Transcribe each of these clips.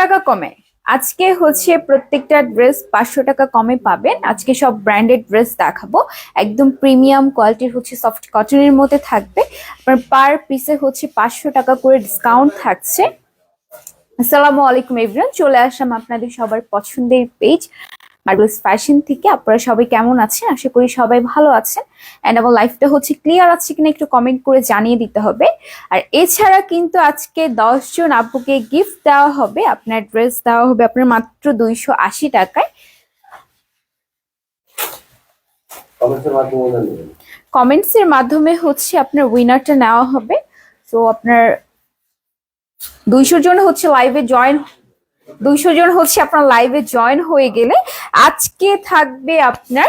টাকা কমে আজকে হচ্ছে প্রত্যেকটা ড্রেস 500 টাকা কমে পাবেন। আজকে সব ব্র্যান্ডেড ড্রেস দেখাবো, একদম প্রিমিয়াম কোয়ালিটির হচ্ছে সফট কটনের মধ্যে থাকবে। আপনার পার পিসে হচ্ছে 500 টাকা করে ডিসকাউন্ট থাকছে। আসসালামু আলাইকুম এভরিওয়ান, চলে আসলাম আপনাদের সবার পছন্দের পেজ মার্বেলস ফ্যাশন থেকে। আপনারা সবাই কেমন আছেন? আশা করি সবাই ভালো আছেন। এন্ড আমার লাইফটা হচ্ছে ক্লিয়ার আছে কিনা একটু কমেন্ট করে জানিয়ে দিতে হবে। আর এছাড়া কিন্তু আজকে 10 জন আপুকে গিফট দেওয়া হবে, আপনার ড্রেস দেওয়া হবে আপনার মাত্র 280 টাকায়। কমেন্টস এর মাধ্যমে হচ্ছে আপনার উইনারটা নেওয়া হবে। তো আপনার 200 জন হচ্ছে আপনার লাইভে জয়েন হয়ে গেলে আজকে থাকবে আপনার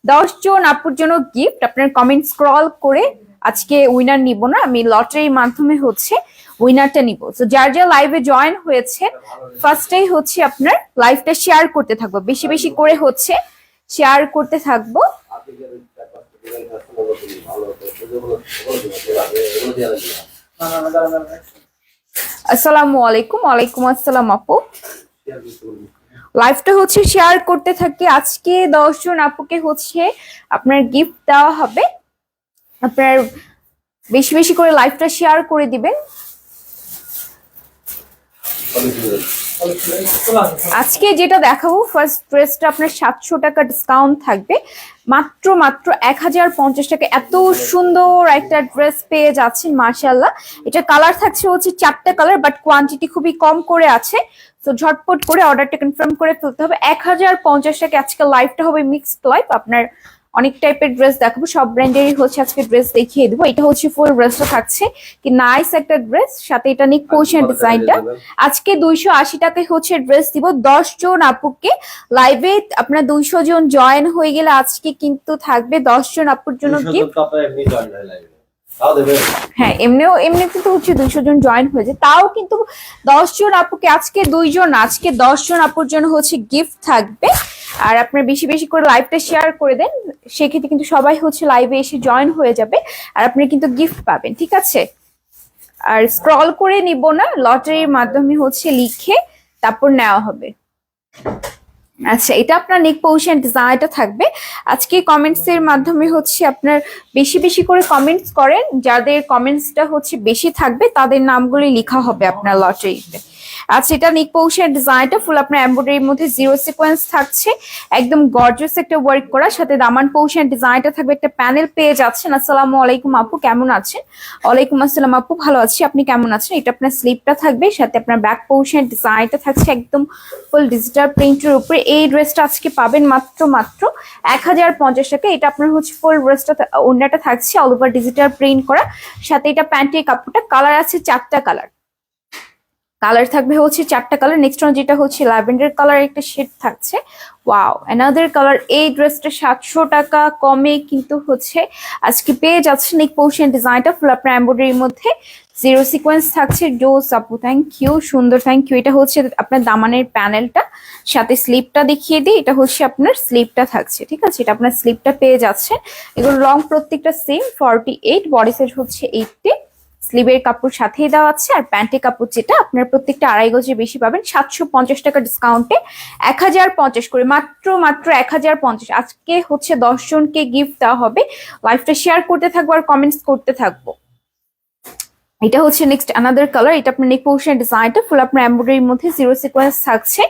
10 জন আপুর জন্য গিফট। আপনার কমেন্ট স্ক্রল করে আজকে উইনার নিব না, আমি লটারির মাধ্যমে হচ্ছে উইনারটা নিব। তো যার যার লাইভে জয়েন হয়েছে ফার্স্টেই হচ্ছে আপনার লাইভটা শেয়ার করতে থাকবো, বেশি বেশি করে হচ্ছে শেয়ার করতে থাকবো। আসসালামু আলাইকুম। ওয়ালাইকুম আসসালাম আপু। লাইভটা হচ্ছে শেয়ার করতে থাকি। আজকে 10 জন আপুকে হচ্ছে আপনার গিফট দেওয়া হবে। আপনার বেশি বেশি করে লাইভটা শেয়ার করে দিবেন। আজকে যেটা দেখাবো ফার্স্ট ড্রেসটা আপনার 700 টাকা ডিসকাউন্ট থাকবে, মাত্র 1050 টাকা। এত সুন্দর একটা ড্রেস পেয়ে যাচ্ছেন মাশাআল্লাহ। এটা কালার থাকছে হচ্ছে 4টা কালার, বাট কোয়ান্টিটি খুবই কম করে আছে। তো ঝটপট করে অর্ডারটা কনফার্ম করে ফেলতে হবে। 1050 টাকা আজকে লাইভটা হবে মিক্সড লাইভ। আপনার অনেক টাইপের ড্রেস দেখাবো, সব ব্র্যান্ডেরই হচ্ছে আজকে ড্রেস দেখিয়ে দেবো। এটা হচ্ছে ফুল ড্রেসটা থাকছে কি নাইস একটা ড্রেস, সাথে এটা নিক পোর্শন ডিজাইনটা। আজকে 280 টাকায় হচ্ছে ড্রেস দিব 10 জন আপুকে। লাইভে আপনার 200 জন জয়েন হয়ে গেলে আজকে কিন্তু থাকবে 10 জন আপুর জন্য গিফট। হ্যাঁ, এমনি কিন্তু হচ্ছে 200 জন জয়েন হয়ে যায়, তাও কিন্তু 10 জন আপুকে আজকে 10 জন আপুর জন্য হচ্ছে গিফট থাকবে। আর আপনার বেশি বেশি করে লাইভটা শেয়ার করে দেন, সেক্ষেত্রে কিন্তু সবাই হচ্ছে লাইভে এসে জয়েন হয়ে যাবে আর আপনি কিন্তু গিফট পাবেন, ঠিক আছে? আর স্ক্রল করে নিব না, লটারির মাধ্যমে হচ্ছে লিখে তারপর নেওয়া হবে। আচ্ছা, এটা আপনার নেক পোর্শন ডিজাইনটা থাকবে। আজকে কমেন্টস এর মাধ্যমে হচ্ছে আপনার বেশি বেশি করে কমেন্টস করেন, যাদের কমেন্টসটা হচ্ছে বেশি থাকবে তাদের নামগুলি লেখা হবে আপনার লটারিতে। আচ্ছা, এটা নেক পোর্শন ডিজাইনটা ফুল আপনার এমব্রয়ডারির মধ্যে জিরো সিকোয়েন্স থাকছে, একদম গর্জিয়াস একটা ওয়ার্ক করা, সাথে দামান পোর্শন ডিজাইনটা থাকবে। একটা প্যানেল পেয়ে যাচ্ছেন। আসসালামু আলাইকুম আপু, কেমন আছেন? ওয়ালাইকুম আসসালাম আপু, ভালো আছি, আপনি কেমন আছেন? এটা আপনার স্লিপটা থাকবে, সাথে আপনার ব্যাক পোর্শন ডিজাইনটা থাকছে একদম ফুল ডিজিটাল প্রিন্টের উপরে। এই ড্রেসটা আজকে পাবেন মাত্র 1050 টাকা। এটা আপনার হচ্ছে ফুল ড্রেসটা, ওড়নাটা থাকছে অল ওভার ডিজিটাল প্রিন্ট করা, সাথে এটা প্যান্টের কাপড়টা কালার আছে 4টা কালার থাকবে হচ্ছে 4টা কালার। নেক্সট ওয়ান যেটা হচ্ছে ল্যাভেন্ডার কালার একটা শেড থাকছে, ওয়াও অ্যানাদার কালার। এই ড্রেসটা 700 টাকা কমে কিন্তু হচ্ছে আজকে পেয়ে যাচ্ছে নেক পোর্শন ডিজাইনটা ফুল আপনার এমব্রয়ডারির মধ্যে জিরো সিকোয়েন্স থাকছে। ডোজ আপু, থ্যাংক ইউ, সুন্দর, থ্যাংক ইউ। এটা হচ্ছে আপনার দামানের প্যানেলটা, সাথে স্লিপটা দেখিয়ে দিই। এটা হচ্ছে আপনার স্লিপটা থাকছে, ঠিক আছে? এটা আপনার স্লিপটা পেয়ে যাচ্ছে। এগুলো লং প্রত্যেকটা সেম 48, বডি সাইজ হচ্ছে 80। স্লিভের কাপড় সাথেই দেওয়া আছে, আর প্যান্টের কাপড় যেটা আপনার প্রত্যেকটা 2.5 গজের বেশি পাবেন 750 টাকা ডিসকাউন্টে 1050 করে, মাত্র 1050। আজকে হচ্ছে 10 জনকে গিফট দেওয়া হবে। লাইভটা শেয়ার করতে থাকবো আর কমেন্টস করতে থাকবো। এটা হচ্ছে নেক্সট অ্যানাদার কালার। এটা আপনার নেক পোর্শন ডিজাইনটা ফুল আপনার এমব্রয়ডারির মধ্যে জিরো সিকোয়েন্স থাকছে,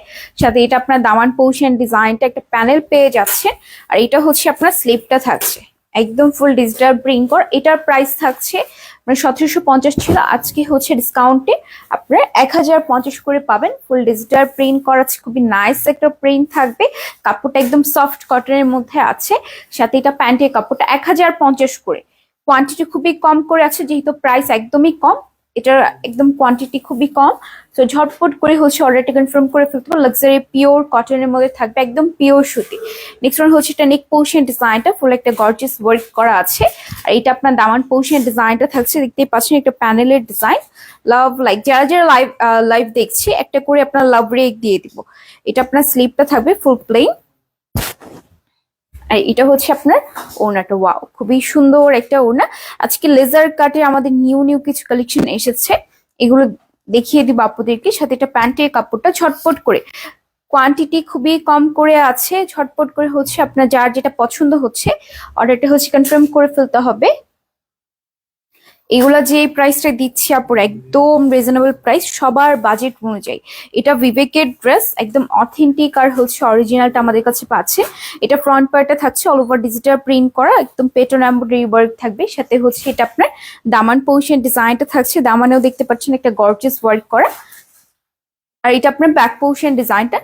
সাথে এটা আপনার দামান পোর্শন ডিজাইনটা একটা প্যানেল পেয়ে যাচ্ছে। আর এটা হচ্ছে আপনার স্লিপটা থাকছে একদম ফুল ডিজিটাল প্রিন্ট কর। এটার প্রাইস থাকছে মানে 1750 ছিল, আজকে হচ্ছে ডিসকাউন্টে আপনার 1050 করে পাবেন। ফুল ডিজিটাল প্রিন্ট করা আছে, খুবই নাইস একটা প্রিন্ট থাকবে। কাপড়টা একদম সফট কটনের মধ্যে আছে, সাথে এটা প্যান্টের কাপড়টা 1050 করে। কোয়ান্টিটি খুবই কম করে আছে, যেহেতু প্রাইস একদমই কম, এটার একদম কোয়ান্টিটি খুবই কম। তো ঝটপট করে হচ্ছে অর্ডারটা কনফার্ম করে ফেলতে হবে। লাক্সারি পিওর কটনের মধ্যে থাকবে, একদম পিওর সুতি। নেক্সট ওয়ান হচ্ছে এটা নেক পোর্শন ডিজাইনটা ফুল একটা গর্জিয়াস ওয়ার্ক করা আছে, আর এটা আপনার দামান পোর্শন ডিজাইনটা থাকছে, দেখতেই পাচ্ছেন একটা প্যানেলের ডিজাইন। লাভ লাইক যারা যারা লাইভ দেখছি একটা করে আপনার লাভ রেক দিয়ে দিব। এটা আপনার স্লিপটা থাকবে ফুল প্লেন, আর এটা হচ্ছে আপনার ওড়নাটা। ওয়াও, খুবই সুন্দর একটা ওড়না। আজকে লেজার কাটে আমাদের নিউ নিউ কিছু কালেকশন এসেছে, এগুলো দেখিয়ে দিব আপুদেরকে। সাথে এটা প্যান্টের কাপড়টা ঝটপট করে, কোয়ান্টিটি খুবই কম করে আছে, ঝটপট করে হচ্ছে আপনার যার যেটা পছন্দ হচ্ছে অর্ডারটা হচ্ছে কনফার্ম করে ফেলতে হবে। এগুলা যে প্রাইসটা দিচ্ছি আপুর একদম রিজনেবল প্রাইস, সবার বাজেট অনুযায়ী। এটা বিবেকের ড্রেস, একদম অথেন্টিক আর হচ্ছে অরিজিনালটা আমাদের কাছে পাচ্ছে। এটা ফ্রন্ট পার্টটা থাকছে অল ওভার ডিজিটাল প্রিন্ট করা, একদম পেটন এমব্রয়ডারি ওয়ার্ক থাকবে। সাথে হচ্ছে এটা আপনার দামান পোর্শন ডিজাইনটা থাকছে, দামানেও দেখতে পাচ্ছেন একটা গর্জিয়াস ওয়ার্ক করা। আর এটা আপনার ব্যাক পোর্শন ডিজাইনটা,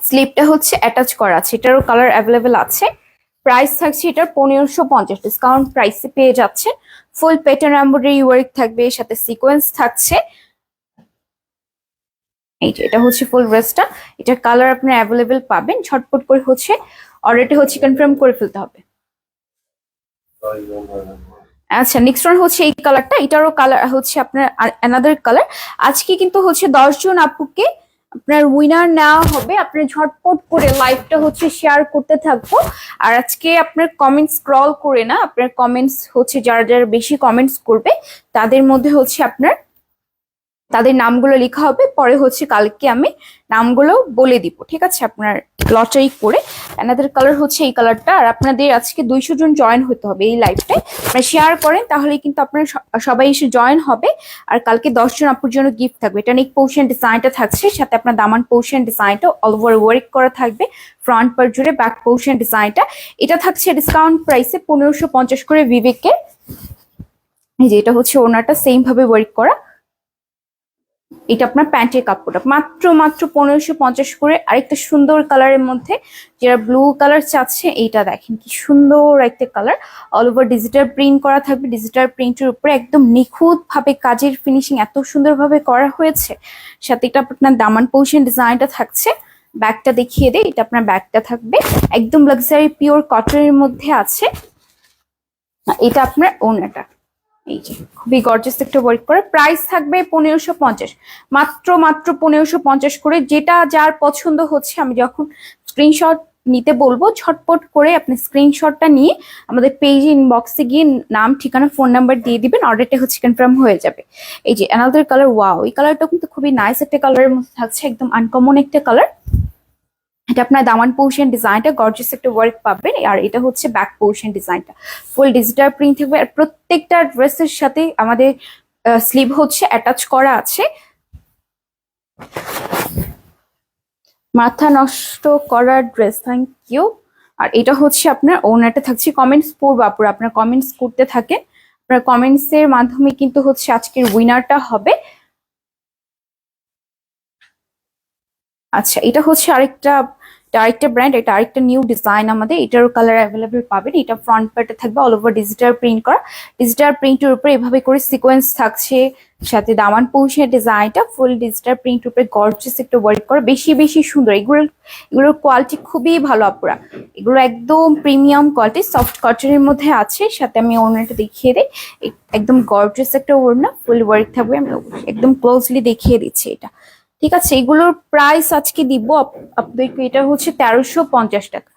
স্লিপটা হচ্ছে অ্যাটাচ করা আছে, এটারও কালার অ্যাভেলেবেল আছে। প্রাইস থাকছে এটার 1550, ডিসকাউন্ট প্রাইসে পেয়ে যাচ্ছে। ফুল প্যাটার্ন এমব্রয়ডারি ওয়ার্ক থাকবে, সাথে সিকোয়েন্স থাকছে। এই যে এটা হচ্ছে ফুল ড্রেসটা, এটার কালার আপনি অ্যাভেলেবেল পাবেন। ঝটপট করে হচ্ছে অর্ডারটা হচ্ছে কনফার্ম করে ফেলতে হবে। আচ্ছা, নেক্সট ওয়ান হচ্ছে এই কালারটা, এটারও কালার হচ্ছে আপনার অ্যানাদার কালার। আজকে কিন্তু হচ্ছে 10 জন আপুকে আপনার উইনার নেওয়া হবে। আপনি ঝটপট করে লাইভটা হচ্ছে শেয়ার করতে থাকবো। আর আজকে আপনার কমেন্টস স্ক্রল করে না, আপনার কমেন্টস হচ্ছে যারা যারা বেশি কমেন্টস করবে তাদের মধ্যে হচ্ছে আপনার তাদের নামগুলো লেখা হবে। পরে হচ্ছে কালকে আমি নামগুলো বলে দিব, ঠিক আছে, আপনার লটারি করে। অ্যানাদার কালার হচ্ছে এই কালারটা। আর আপনাদের আজকে 200 জন জয়েন হতে হবে এই লাইভটায়, মানে শেয়ার করেন তাহলে কিন্তু আপনারা সবাই এসে জয়েন হবে। আর কালকে 10 জন আপুর জন্য গিফট থাকবে। এটা নেক পোর্শন ডিজাইনটা থাকছে, সাথে আপনার দামান পোর্শন ডিজাইনটা অল ওভার ওয়ার্ক করা থাকবে, ফ্রন্ট পার্ট জুড়ে ব্যাক পোর্শন ডিজাইনটা। এটা থাকছে ডিসকাউন্ট প্রাইসে 1550 করে বিবেকের। এই যে এটা হচ্ছে ওনাটা সেম ভাবে ওয়ার্ক করা। এটা আপনার প্যান্টের কাপড়টা মাত্র মাত্র 1550 করে। আরেকটা সুন্দর কালারের মধ্যে, যারা ব্লু কালার চাচ্ছে, এইটা দেখেন কি সুন্দর একটা colour. All over digital print করা থাকবে, ডিজিটাল প্রিন্টের উপরে একদম নিখুঁত ভাবে কাজের ফিনিশিং এত সুন্দরভাবে করা হয়েছে। সাথে এটা আপনার দামান পোর্শন ডিজাইনটা থাকছে। ব্যাগটা দেখিয়ে দেয়, এটা আপনার ব্যাগটা থাকবে একদম লাক্সারি পিওর কটনের মধ্যে আছে। এটা আপনার ওড়নাটা, এই যে খুবই গর্জিয়াস একটা ওয়ার্ক করে। প্রাইস থাকবে 1550, মাত্র মাত্র 1550 করে। যেটা যার পছন্দ হচ্ছে আমি যখন স্ক্রিনশট নিতে বলবো, ঝটপট করে আপনি স্ক্রিনশটটা নিয়ে আমাদের পেজে ইনবক্সে গিয়ে নাম, ঠিকানা, ফোন নাম্বার দিয়ে দিবেন, অর্ডারটা হচ্ছে কনফার্ম হয়ে যাবে। এই যে অ্যানাদার কালার, ওয়াও, এই কালারটা কিন্তু খুবই নাইস একটা কালারের মধ্যে থাকছে, একদম আনকমন একটা কালার। এটা আপনার দামান পোর্শন ডিজাইনটা গর্জিয়াস একটা ওয়ার্ক পাবেন। আর এটা হচ্ছে ব্যাক পোর্শন ডিজাইনটা, ফুল ডিজিটাল প্রিন্ট থাকবে। আর প্রত্যেকটা ড্রেসের সাথে আমাদের স্লিভ হচ্ছে অ্যাটাচ করা আছে। মাথা নষ্ট করার ড্রেস, থ্যাংক ইউ। আর এটা হচ্ছে আপনার ওনারটা থাকছে। কমেন্টস পড়বো আপুরা, আপনার কমেন্টস করতে থাকেন, আপনার কমেন্টস এর মাধ্যমে কিন্তু হচ্ছে আজকের উইনারটা হবে। আচ্ছা, এটা হচ্ছে আরেকটা ব্র্যান্ড, এটা আরেকটা নিউ ডিজাইন আমাদের। এটারও কালার অ্যাভেলেবেল পাবেন। এটা ফ্রন্ট পার্টে থাকবে অল ওভার ডিজিটাল প্রিন্ট করা, ডিজিটাল প্রিন্টের উপরে এভাবে করে সিকোয়েন্স থাকছে। সাথে দামান পোর্শনের ডিজাইনটা ফুল ডিজিটাল প্রিন্টের উপরে গর্জিয়াস একটা ওয়ার্ক করা, বেশি বেশি সুন্দর। এগুলোর কোয়ালিটি খুবই ভালো আপুরা, এগুলো একদম প্রিমিয়াম কোয়ালিটি, সফট কটনের মধ্যে আছে। সাথে আমি ওড়নাটা দেখিয়ে দিই, একদম গর্জিয়াস একটা ওড়না, ফুল ওয়ার্ক থাকবে। আমি একদম ক্লোজলি দেখিয়ে দিচ্ছি এটা, ঠিক আছে। এগুলোর প্রাইস আজকে দিব আপনাদেরকে, এটা হচ্ছে 1350 টাকা,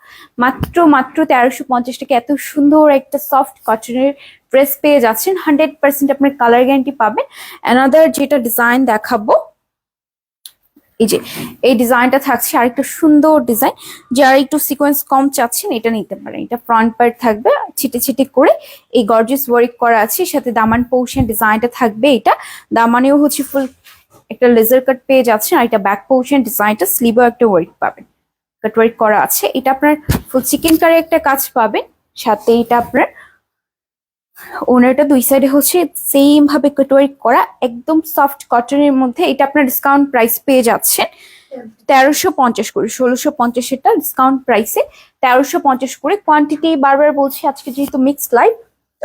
মাত্র মাত্র 1350 টাকা। এত সুন্দর একটা সফট কটনের ড্রেস পেয়ে যাচ্ছেন, 100% আপনার কালার গ্যারান্টি পাবেন। অ্যানাদার যেটা ডিজাইন দেখাবো, এই যে এই ডিজাইনটা থাকছে, আরেকটা সুন্দর ডিজাইন। যারা একটু সিকোয়েন্স কম চাচ্ছেন এটা নিতে পারেন। এটা ফ্রন্ট পার্ট থাকবে ছিটে ছিটে করে এই গর্জিয়াস ওয়ার্ক করা আছে, সাথে দামান পোর্শন ডিজাইনটা থাকবে। এটা দামানেও হচ্ছে ফুল একটা লেজার কাট পেয়ে যাচ্ছেন। আর এটা ব্যাক পোর্শন ডিজাইনটা, স্লিভও একটা ওয়ার্ক পাবেন, কাট ওয়ার্ক করা আছে। এটা আপনার ফুল চিকেন কারি একটা কাজ পাবেন। সাথে এটা আপনার ওনারটা দুই সাইডে হচ্ছে সেম ভাবে কাট ওয়ার্ক করা, একদম সফট কটনের মধ্যে। এটা আপনার ডিসকাউন্ট প্রাইস পেয়ে যাচ্ছেন 1350 করে, 1650 এটা ডিসকাউন্ট প্রাইসে 1350 করে। কোয়ান্টিটি বারবার বলছি, আজকে যেহেতু মিক্সড লাইভ,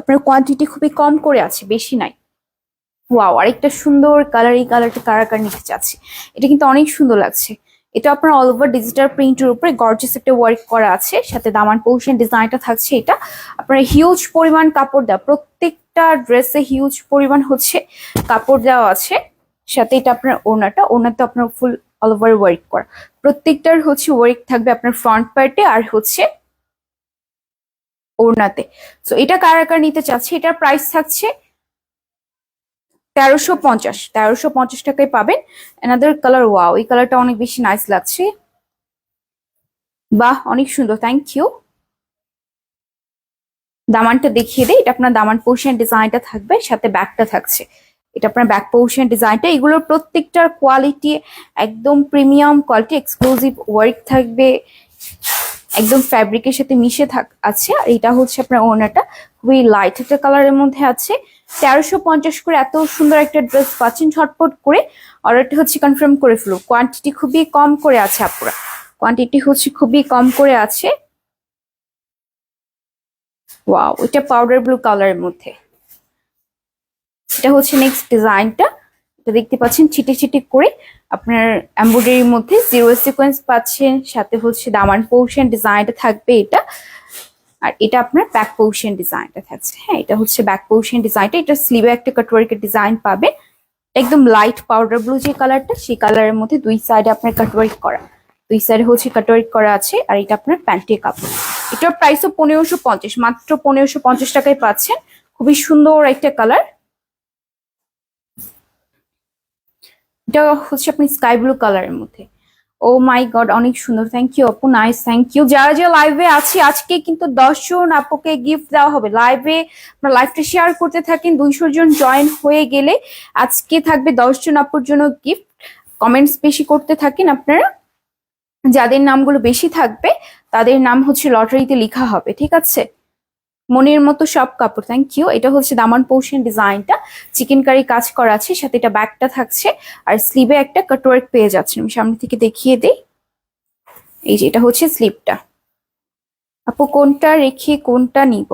আপনার কোয়ান্টিটি খুবই কম করে আছে, বেশি নাই। ওয়াও, আরেকটা সুন্দর কালার, এই কালারটা কারা নিতে চাচ্ছি, এটা কিন্তু অনেক সুন্দর লাগছে। এটা আপনার অল ওভার ডিজিটাল প্রিন্টের উপরে গর্জিয়াস একটা ওয়ার্ক করা আছে, সাথে দামান পোর্শন ডিজাইনটা থাকছে। এটা আপনার হিউজ পরিমাণ কাপড় দেওয়া, প্রত্যেকটা ড্রেসে হিউজ পরিমাণ হচ্ছে কাপড় দেওয়া আছে। সাথে এটা আপনার ওড়নাটা আপনার ফুল অল ওভার ওয়ার্ক করা, প্রত্যেকটার হচ্ছে ওয়ার্ক থাকবে আপনার ফ্রন্ট পার্টে আর হচ্ছে ওড়নাতে। সো এটা কারা কারা নিতে চাচ্ছে, এটার প্রাইস থাকছে 1350, 1350 টাকায় পাবেন। অ্যানাদার কালার, ওয়াও এই কালারটা অনেক বেশি নাইস লাগছে, বাহ অনেক সুন্দর, থ্যাংক ইউ। দামানটা দেখিয়ে দেয়, এটা আপনার দামান পোর্শন ডিজাইনটা থাকবে, সাথে ব্যাকটা থাকছে, এটা আপনার ব্যাক পোর্শন ডিজাইনটা। এগুলোর প্রত্যেকটার কোয়ালিটি একদম প্রিমিয়াম কোয়ালিটি, এক্সক্লুসিভ ওয়ার্ক থাকবে, একদম ফ্যাব্রিকের সাথে মিশে আছে। আর এটা হচ্ছে আপনার ওড়নাটা, খুবই লাইট একটা কালারের মধ্যে আছে। 1350 করে এত সুন্দর একটা ড্রেস পাচ্ছেন, ঝটপট করে অর্ডারটা হচ্ছে কনফার্ম করে ফেলো। কোয়ান্টিটি খুবই কম করে আছে আপুরা, কোয়ান্টিটি হচ্ছে খুবই কম করে আছে। ওয়াও, এটা পাউডার ব্লু কালারের মধ্যে, এটা হচ্ছে নেক্সট ডিজাইনটা। এটা দেখতে পাচ্ছেন ছিটে ছিটে করে আপনার এমব্রয়ডারির মধ্যে জিরো সিকোয়েন্স পাচ্ছেন, সাথে হচ্ছে দামান পোর্শন ডিজাইনটা থাকবে এটা। আর এটা আপনার ব্যাক পোর্শন ডিজাইনটা থাকছে, হ্যাঁ এটা হচ্ছে ব্যাক পোর্শন ডিজাইনটা। এটা স্লিভে একটা কাটওয়ার্কের ডিজাইন পাবেন, একদম লাইট পাউডার ব্লু যে কালারটা, সেই কালারের মধ্যে দুই সাইডে আপনার কাটওয়ার্ক করা, দুই সাইডে হচ্ছে কাটওয়ার্ক করা আছে। আর এটা আপনার প্যান্টের কাপড়, এটার প্রাইসও 1550, মাত্র 1550 টাকায় পাচ্ছেন। খুবই সুন্দর একটা কালার, এটা হচ্ছে আপনি স্কাই ব্লু কালারের মধ্যে। ও মাই গড অনেক সুন্দর, থ্যাংক ইউ আপু, নাইস, থ্যাংক ইউ। যারা যারা লাইভে আছি আজকে কিন্তু 10 জন আপুকে গিফট দেওয়া হবে লাইভে। আপনারা লাইভটা শেয়ার করতে থাকেন, 200 জন জয়েন হয়ে গেলে আজকে থাকবে 10 জন আপুর জন্য গিফট। কমেন্টস বেশি করতে থাকেন আপনারা, যাদের নামগুলো বেশি থাকবে তাদের নাম হচ্ছে লটারিতে লেখা হবে, ঠিক আছে। মনের মতো সব কাপড়, থ্যাংক ইউ। এটা হচ্ছে দামান পোর্শন ডিজাইনটা, চিকেন কারি কাজ করা আছে, সাথে এটা ব্যাকটা থাকছে। আর স্লিভে একটা কাটওয়ার্ক পেয়ে যাচ্ছেন, আমি সামনে থেকে দেখিয়ে দিই। এই যে এটা হচ্ছে স্লিভটা। আপু কোনটা রেখে কোনটা নিব?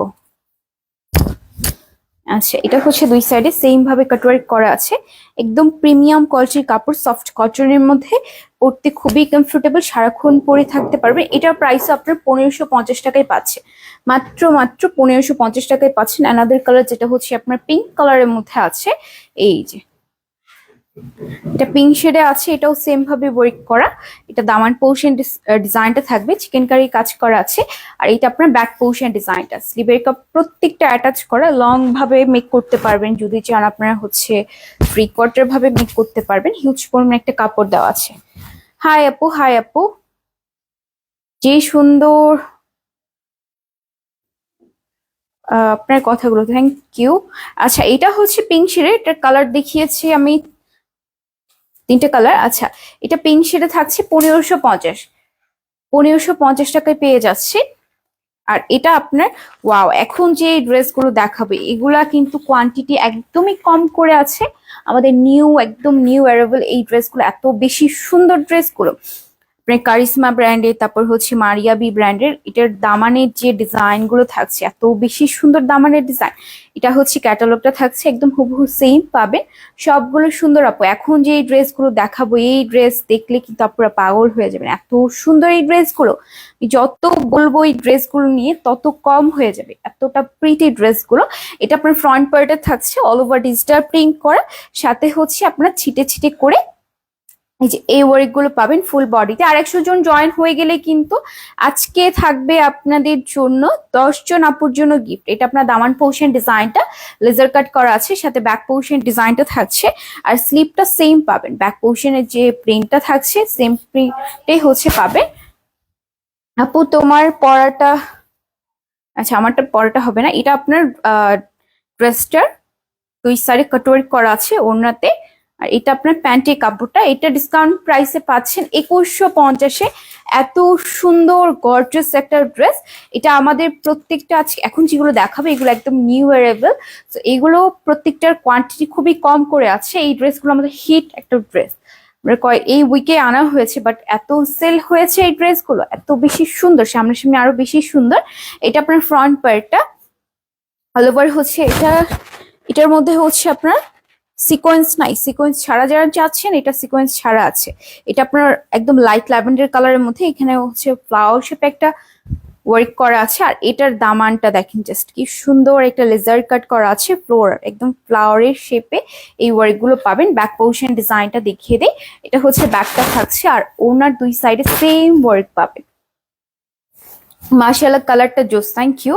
আচ্ছা, এটা হচ্ছে দুই সাইডে সেম ভাবে কাটওয়ার্ক করা আছে, একদম প্রিমিয়াম কোয়ালিটির কাপড়, সফট কটনের মধ্যে, পরতে খুবই কমফোর্টেবল, সারাক্ষণ পরে থাকতে পারবেন। এটার প্রাইস আপনার 1550 টাকায় পাচ্ছে, মাত্র মাত্র 1550 টাকায় পাচ্ছেন। অ্যানাদার কালার যেটা হচ্ছে আপনার পিঙ্ক কালারের মধ্যে আছে, এই যে এটা পিঙ্ক শেডে আছে, এটাও সেম ভাবে ওয়ার্ক করা। এটা দামান পোর্শন ডিজাইনটা থাকবে, চিকেন কারি কাজ করা আছে। আর এটা আপনার ব্যাক পোর্শন ডিজাইনটা, স্লিভের কাপ প্রত্যেকটা অ্যাটাচ করা, লং ভাবে মেক করতে পারবেন যদি চান, আপনারা হচ্ছে থ্রি কোয়ার্টার ভাবে মেক করতে পারবেন। হিউজ পরিমাণ একটা কাপড় দেওয়া আছে। হাই আপু, হাই আপু, যে সুন্দর আপনার কথাগুলো, থ্যাংক ইউ। আচ্ছা, এটা হচ্ছে পিঙ্ক শেডের, এটার কালার দেখিয়েছি আমি তিনটে কালার। আচ্ছা, এটা পিঙ্ক শেডে থাকছে 1550, 1550 টাকায় পেয়ে যাচ্ছে। আর এটা আপনার, ওয়াও, এখন যে ড্রেসগুলো দেখাবে এগুলা কিন্তু কোয়ান্টিটি একদমই কম করে আছে, আমাদের নিউ, একদম নিউ অ্যারাইভেল এই ড্রেসগুলো, এত বেশি সুন্দর ড্রেসগুলো। আপনার কারিশমা ব্র্যান্ডের, তারপর হচ্ছে মারিয়াবি ব্র্যান্ডের, এটার দামানের যে ডিজাইন গুলো থাকছে এত বেশি সুন্দর দামানের ডিজাইন। এটা হচ্ছে ক্যাটালগটা থাকছে, একদম হুবহু সেম পাবেন, সবগুলো সুন্দর। আপু এখন যে এই ড্রেসগুলো দেখাবো, এই ড্রেস দেখলে কিন্তু আপনারা পাগল হয়ে যাবেন, এত সুন্দর এই ড্রেসগুলো। যত বলবো এই ড্রেসগুলো নিয়ে তত কম হয়ে যাবে, এতটা প্রিটি ড্রেসগুলো। এটা আপনার ফ্রন্ট পার্টে থাকছে অল ওভার ডিজিটাল প্রিন্ট করা, সাথে হচ্ছে আপনার ছিটে ছিটে করে এই যে এই ওয়ার্ক গুলো পাবেন ফুল বডিতে। আর 100 জন জয়েন হয়ে গেলে কিন্তু আজকে থাকবে আপনাদের জন্য 10 জন আপুর জন্য গিফট। এটা আপনার দামান পোর্শন ডিজাইনটা লেজার কাট করা আছে, সাথে ব্যাক পোর্শন ডিজাইনটা থাকছে। আর স্লিপটা সেম পাবেন, ব্যাক পোর্শনের যে প্রিন্টটা থাকছে সেম প্রিন্টে হচ্ছে পাবেন। আপু তোমার পরাটা, আচ্ছা আমারটা পরাটা হবে না, এটা আপনার ড্রেসটার দুই সাইডে কাটওয়ার্ক করা আছে ওড়নাতে। আর এটা আপনার প্যান্টের কাপড়টা, এটা ডিসকাউন্ট প্রাইসে পাচ্ছেন 2150-এ। এত সুন্দর গর্জিয়াস একটা ড্রেস, এটা আমাদের প্রত্যেকটা আজকে এখন যেগুলো দেখাবে এগুলো একদম নিউ অ্যারাইভেল, তো এগুলো প্রত্যেকটার কোয়ান্টিটি খুবই কম করে আছে। এই ড্রেসগুলো আমাদের হিট একটা ড্রেস, এই উইকে আনা হয়েছে, বাট এত সেল হয়েছে এই ড্রেসগুলো, এত বেশি সুন্দর, সামনাসামনি আরো বেশি সুন্দর। এটা আপনার ফ্রন্ট পার্টটা অল ওভার হচ্ছে, এটার মধ্যে হচ্ছে আপনার সিকোয়েন্স নাই, সিকোয়েন্স ছাড়া যারা চাচ্ছেন এটা সিকোয়েন্স ছাড়া আছে। এটা আপনার একদম লাইট ল্যাভেন্ডার কালারের মধ্যে, এখানে হচ্ছে ফ্লাওয়ার শেপে একটা ওয়ার্ক করা আছে। আর এটার দামানটা দেখেন জাস্ট কি সুন্দর, একটা লেজার কাট করা আছে, ফ্লোর একদম ফ্লাওয়ারের শেপে এই ওয়ার্ক গুলো পাবেন। ব্যাক পোর্শন ডিজাইনটা দেখিয়ে দেই, এটা হচ্ছে ব্যাকটা থাকছে, আর ওনার দুই সাইডে সেম ওয়ার্ক পাবেন। মাশাআল্লাহ কালারটা জোস, থ্যাংক ইউ।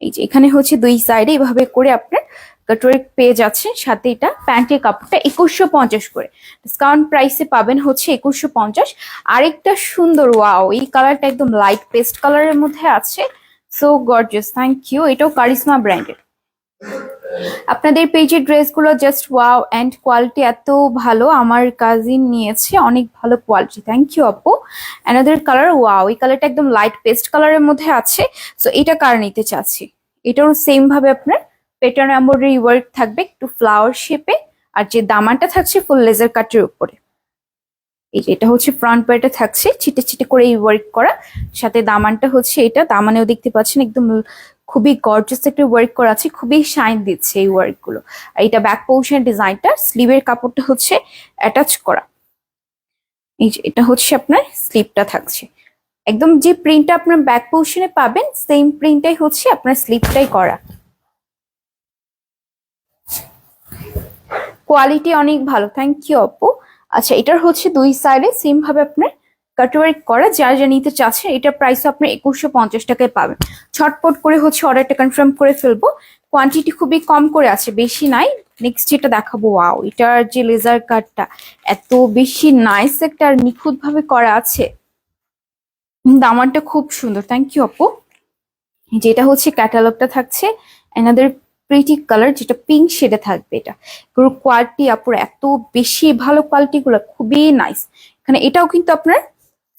এই যে এখানে হচ্ছে দুই সাইডে এইভাবে করে আপনার কাটওয়ার্ক পেয়ে যাচ্ছেন। সাথে এটা প্যান্টের কাপড়টা 2150 করে, ডিসকাউন্ট প্রাইসে পাবেন হচ্ছে 2150। আরেকটা সুন্দর, ওয়াও, এই কালারটা একদম লাইট পেস্ট কালারের মধ্যে আছে, সো গর্জিয়াস, থ্যাংক ইউ। এটাও কারিশমা ব্র্যান্ডের। আপনাদের পেজের ড্রেসগুলো জাস্ট ওয়াও, অ্যান্ড কোয়ালিটি এত ভালো, আমার কাজিন নিয়েছে, অনেক ভালো কোয়ালিটি, থ্যাংক ইউ আপু। অ্যানাদার কালার, ওয়াও, এই কালারটা একদম লাইট পেস্ট কালারের মধ্যে আছে, সো এটা কার নিতে চাচ্ছি। এটাও সেম ভাবে আপনার প্যাটার্ন এমব্রয়ডারি ওয়ার্ক থাকবে একটু ফ্লাওয়ার শেপে, আর যে দামানটা থাকছে ফুল লেজার কাটের উপরে। এই যে এটা হচ্ছে ফ্রন্ট পার্টে থাকছে ছিটে ছিটে করে এই ওয়ার্ক করা, সাথে দামানটা হচ্ছে এটা, দামানেও দেখতে পাচ্ছেন একদম খুবই গর্জিয়াস একটা ওয়ার্ক করা আছে, খুবই শাইন দিচ্ছে এই ওয়ার্ক গুলো। আর এটা ব্যাক পোর্শন ডিজাইনটা, স্লিভের কাপড়টা হচ্ছে অ্যাটাচ করা। এই যে এটা হচ্ছে আপনার স্লিভটা থাকছে, একদম যে প্রিন্টটা আপনার ব্যাক পোর্শনে পাবেন সেম প্রিন্টটাই হচ্ছে আপনার স্লিভটাই করা। কোয়ালিটি অনেক ভালো, থ্যাংক ইউ আপু। আচ্ছা, এটার হচ্ছে দুই সাইডে সেম ভাবে আপনার কাটওয়ার্ক করা, যা যা নিতে চাচ্ছেন এটার প্রাইস আপনি 2150 টাকায় পাবেন। ছটপট করে হচ্ছে অর্ডারটা কনফার্ম করে ফেলবো, কোয়ান্টিটি খুবই কম করে আছে, বেশি নাই। নেক্সট যেটা দেখাবো, ওয়াও, এটার যে লেজার কাটটা এত বেশি নাইস একটা আর নিখুঁত ভাবে করা আছে, দামানটা খুব সুন্দর, থ্যাংক ইউ আপু। যেটা হচ্ছে ক্যাটালগটা থাকছে অ্যানাদার প্রিটি কালার, যেটা পিঙ্ক শেডে থাকবে। এটা পুরো কোয়ালিটি আপুর এত বেশি ভালো, কোয়ালিটি গুলো খুবই নাইস। এখানে এটাও কিন্তু আপনার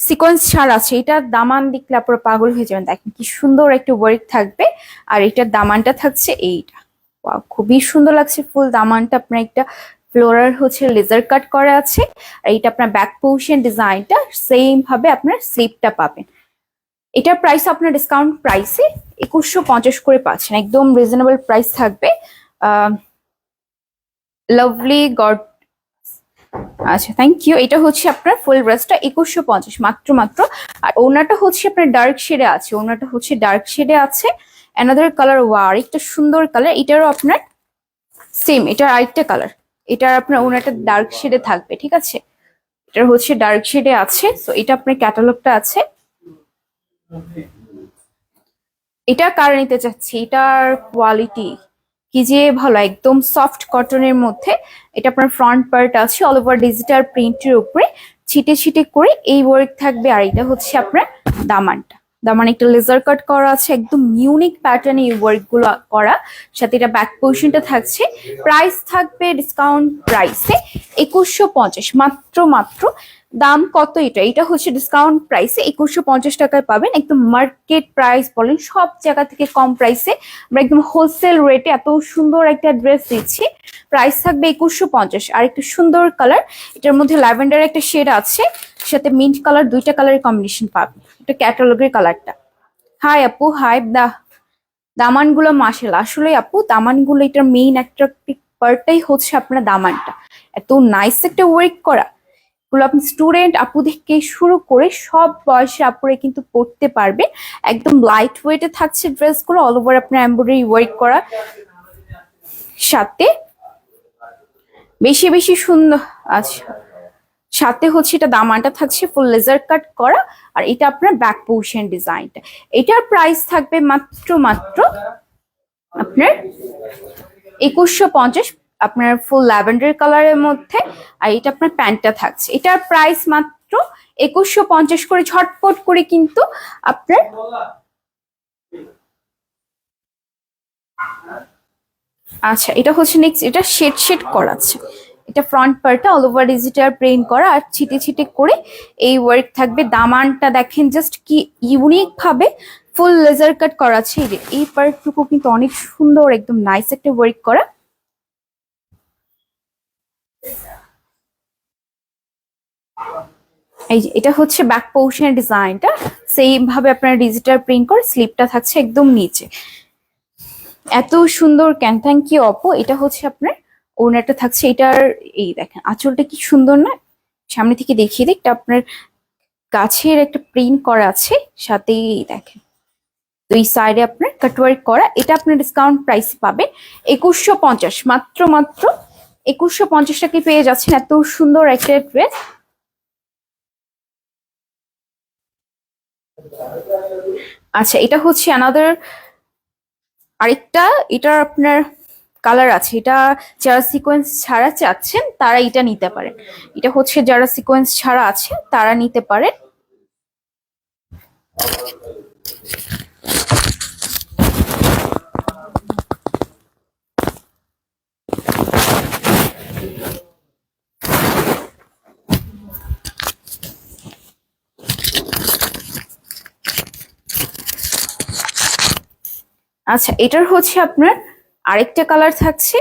সিকোয়েন্স ছাড় আছে, এটার দামান দেখলে আপনারা পাগল হয়ে যাবেন, দেখেন কি সুন্দর একটা ওয়ার্ক থাকবে। আর এটার দামানটা থাকছে এইটা, ওয়াও, খুবই সুন্দর লাগছে ফুল দামানটা, আপনার একটা ফ্লোরাল হচ্ছে লেজার কাট করা আছে। আর এটা আপনার ব্যাক পোর্শন ডিজাইনটা সেম ভাবে আপনার স্লিপটা পাবেন। এটার প্রাইস আপনার ডিসকাউন্ট প্রাইসে 2150 করে পাচ্ছেন, একদম রিজনেবল প্রাইস থাকবে। লাভলি গড, আচ্ছা, থ্যাংক ইউ। এটা হচ্ছে আপনার ফুল ড্রেসটা 2150 মাত্র মাত্র। আর ওনাটা হচ্ছে আপনার ডার্ক শেডে আছে, ওনাটা হচ্ছে ডার্ক শেডে আছে। অ্যানাদার কালার, ওয়া, আরেকটা সুন্দর কালার, এটারও আপনার সেম, এটার আরেকটা কালার, এটার আপনার ওনাটা ডার্ক শেডে থাকবে, ঠিক আছে, এটার হচ্ছে ডার্ক শেডে আছে। তো এটা আপনার ক্যাটালগটা আছে, এটা কার নিতে চাচ্ছি, এটার কোয়ালিটি কি যে ভালো, একদম সফট কটনের মধ্যে। এটা আপনার ফ্রন্ট পার্ট আছে অল ওভার ডিজিটাল প্রিন্টের উপরে ছিটে ছিটে করে এই ওয়ার্ক থাকবে। আর এটা হচ্ছে আপনার দামানটা, দামান একটা লেজার কাট করা আছে, একদম ইউনিক প্যাটার্নে এই ওয়ার্ক গুলো করা। সাথে এটা ব্যাক পোর্শনটা থাকছে, প্রাইস থাকবে ডিসকাউন্ট প্রাইসে 2150 মাত্র মাত্র। দাম কত এটা, এটা হচ্ছে ডিসকাউন্ট প্রাইসে 2150 টাকায় পাবেন, একদম মার্কেট প্রাইস বলেন সব জায়গা থেকে কম প্রাইসে আমরা একদম হোলসেল রেটে এত সুন্দর একটা ড্রেস দিচ্ছি। প্রাইস থাকবে 2150। আর একটা সুন্দর কালার, এটার মধ্যে ল্যাভেন্ডার একটা শেড আছে, সাথে মিন্ট কালার, দুইটা কালারের কম্বিনেশন পাবেন। এটা ক্যাটালগের কালারটা। হাই আপু, হাই। দামানগুলো মাশাআল্লাহ, আসলে আপু দামানগুলো এটার মেইন অ্যাট্রাকটিভ পার্টটাই হচ্ছে আপনার দামানটা, এত নাইস একটা ওয়ার্ক করা। এগুলো আপনি স্টুডেন্ট আপু থেকে শুরু করে সব বয়সে আপুরে কিন্তু পড়তে পারবে, একদম লাইট ওয়েটে থাকছে ড্রেসগুলো, অল ওভার আপনার এমব্রয়ডারি ওয়ার্ক করা, সাথে বেশি বেশি সুন্দর। আচ্ছা, সাথে হচ্ছে এটা দামানটা থাকছে ফুল লেজার কাট করা, আর এটা আপনার ব্যাক পোর্শন ডিজাইনটা। এটার প্রাইস থাকবে মাত্র মাত্র আপনার 2150, আপনার ফুল ল্যাভেন্ডার কালারের মধ্যে। আর এটা আপনার প্যান্টটা থাকছে, এটার প্রাইস মাত্র 2150 করে, ঝটপট করে কিন্তু আপনার আচ্ছা, এটা হচ্ছে নেক্সট, এটা শেড শেড করা আছে, এটা ফ্রন্ট পার্টটা অল ওভার ডিজিটাল প্রিন্ট করা আর ছিটে ছিটে করে এই ওয়ার্ক থাকবে। দামানটা দেখেন জাস্ট কি ইউনিক ভাবে ফুল লেজার কাট করা আছে, এই যে এই পার্টটুকু কিন্তু অনেক সুন্দর, একদম নাইস একটা ওয়ার্ক করা। এই যে এটা হচ্ছে ব্যাক পোর্শনের ডিজাইনটা, সেম ভাবে আপনার ডিজিটাল প্রিন্ট করে স্লিপটা থাকছে একদম নিচে, এত সুন্দর ক্যান, থ্যাংক ইউ অপো। এটা হচ্ছে আপনার ওড়নাটা থাকছে, এটার এই দেখেন আঁচলটা কি সুন্দর না, সামনে থেকে দেখিয়ে দিই, এটা আপনার গাছের একটা প্রিন্ট করা আছে, সাথেই দেখেন দুই সাইডে আপনার কাটওয়ার্ক করা। এটা আপনার ডিসকাউন্ট প্রাইস পাবে 2150 মাত্র মাত্র। 2150 টাকায় পেয়ে যাচ্ছেন এত সুন্দর একটা ড্রেস। আচ্ছা, এটা হচ্ছে অ্যানাদার আরেকটা এটার আপনার কালার আছে, এটা যারা সিকোয়েন্স ছাড়া চাচ্ছেন তারা এটা নিতে পারেন। এটা হচ্ছে যারা সিকোয়েন্স ছাড়া আছে তারা নিতে পারেন। আচ্ছা, এটার হচ্ছে আপনার আরেকটা কালার থাকছে,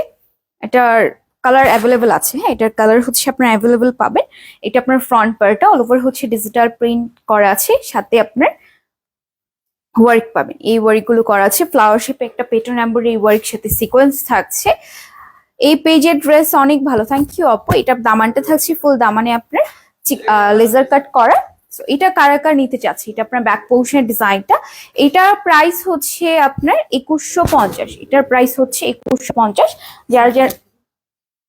এটার কালার অ্যাভেলেবেল আছে। হ্যাঁ, এটার কালার হচ্ছে আপনার অ্যাভেলেবেল পাবেন। এটা আপনার ফ্রন্ট পার্টটা অল ওভার হচ্ছে ডিজিটাল প্রিন্ট করা আছে, সাথে আপনার ওয়ার্ক পাবেন। এই ওয়ার্ক গুলো করা আছে ফ্লাওয়ার শেপে, একটা প্যাটার্ন এমব্রয়ডারি ওয়ার্ক সাথে সিকোয়েন্স থাকছে। এই পেজের ড্রেস অনেক ভালো, থ্যাংক ইউ আপু। এটার দামানটা থাকছে ফুল দামানে আপনার লেজার কাট করা। তো এটা কারা কার নিতে চাচ্ছে, এটা আপনার ব্যাক পোর্শনের ডিজাইনটা। এটার প্রাইস হচ্ছে আপনার 2150। এটার প্রাইস হচ্ছে 2150। যারা যারা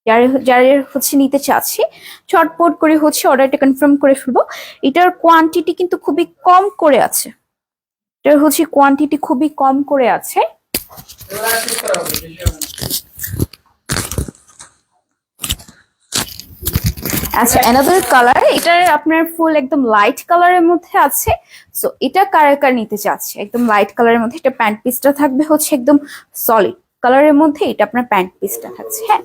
যারা যারা হচ্ছে নিতে চাচ্ছি ছটপট করে হচ্ছে অর্ডারটা কনফার্ম করে ফেলবো। এটার কোয়ান্টিটি কিন্তু খুবই কম করে আছে, এটার হচ্ছে কোয়ান্টিটি খুবই কম করে আছে। আচ্ছা, অ্যানাদার কালার, এটার আপনার ফুল একদম লাইট কালারের মধ্যে আছে। সো এটা কারা কার নিতে চাচ্ছে একদম লাইট কালারের মধ্যে, এটা প্যান্ট পিসটা থাকবে হচ্ছে একদম সলিড কালারের মধ্যে, এটা আপনার প্যান্ট পিসটা থাকছে। হ্যাঁ,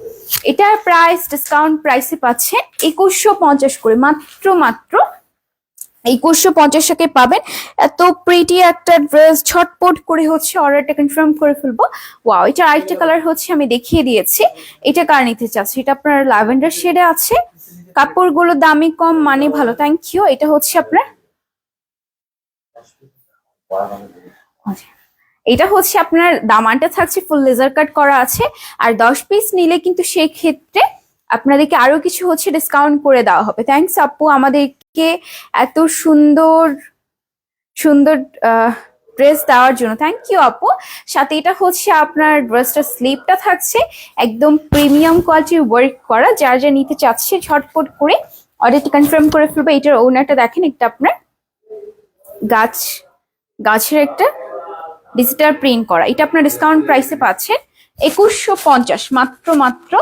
এটার প্রাইস ডিসকাউন্ট প্রাইসে পাচ্ছে 2150 করে, মাত্র মাত্র 2150 টাকায় পাবেন। এত প্রিটি একটা ড্রেস, ছটপট করে হচ্ছে অর্ডারটা কনফার্ম করে ফেলবো। ওয়াও, এটা আরেকটা কালার হচ্ছে আমি দেখিয়ে দিয়েছি। এটা কার নিতে চাচ্ছি, এটা আপনার ল্যাভেন্ডার শেডে আছে। কাপড়গুলো দামি কম মানে ভালো, থ্যাংক ইউ। এটা হচ্ছে আপনার এটা হচ্ছে আপনার দামানটা থাকছে ফুল লেজার কাট করা আছে। আর 10 পিস নিলে কিন্তু সেই ক্ষেত্রে আপনাদেরকে আরো কিছু হচ্ছে ডিসকাউন্ট করে দেওয়া হবে। থ্যাংকস আপু আমাদেরকে এত সুন্দর সুন্দর ড্রেস দেওয়ার জন্য, থ্যাংক ইউ আপু। সাথে এটা হচ্ছে আপনার ড্রেসটা স্লিপটা থাকছে একদম প্রিমিয়াম কোয়ালিটির ওয়ার্ক করা। যার যা নিতে চাচ্ছে ঝটপট করে অর্ডারটি কনফার্ম করে ফেলবে। এটার ওনারটা দেখেন, একটা আপনার গাছের একটা ডিজিটাল প্রিন্ট করা। এটা আপনার ডিসকাউন্ট প্রাইসে পাচ্ছেন 2150, মাত্র মাত্র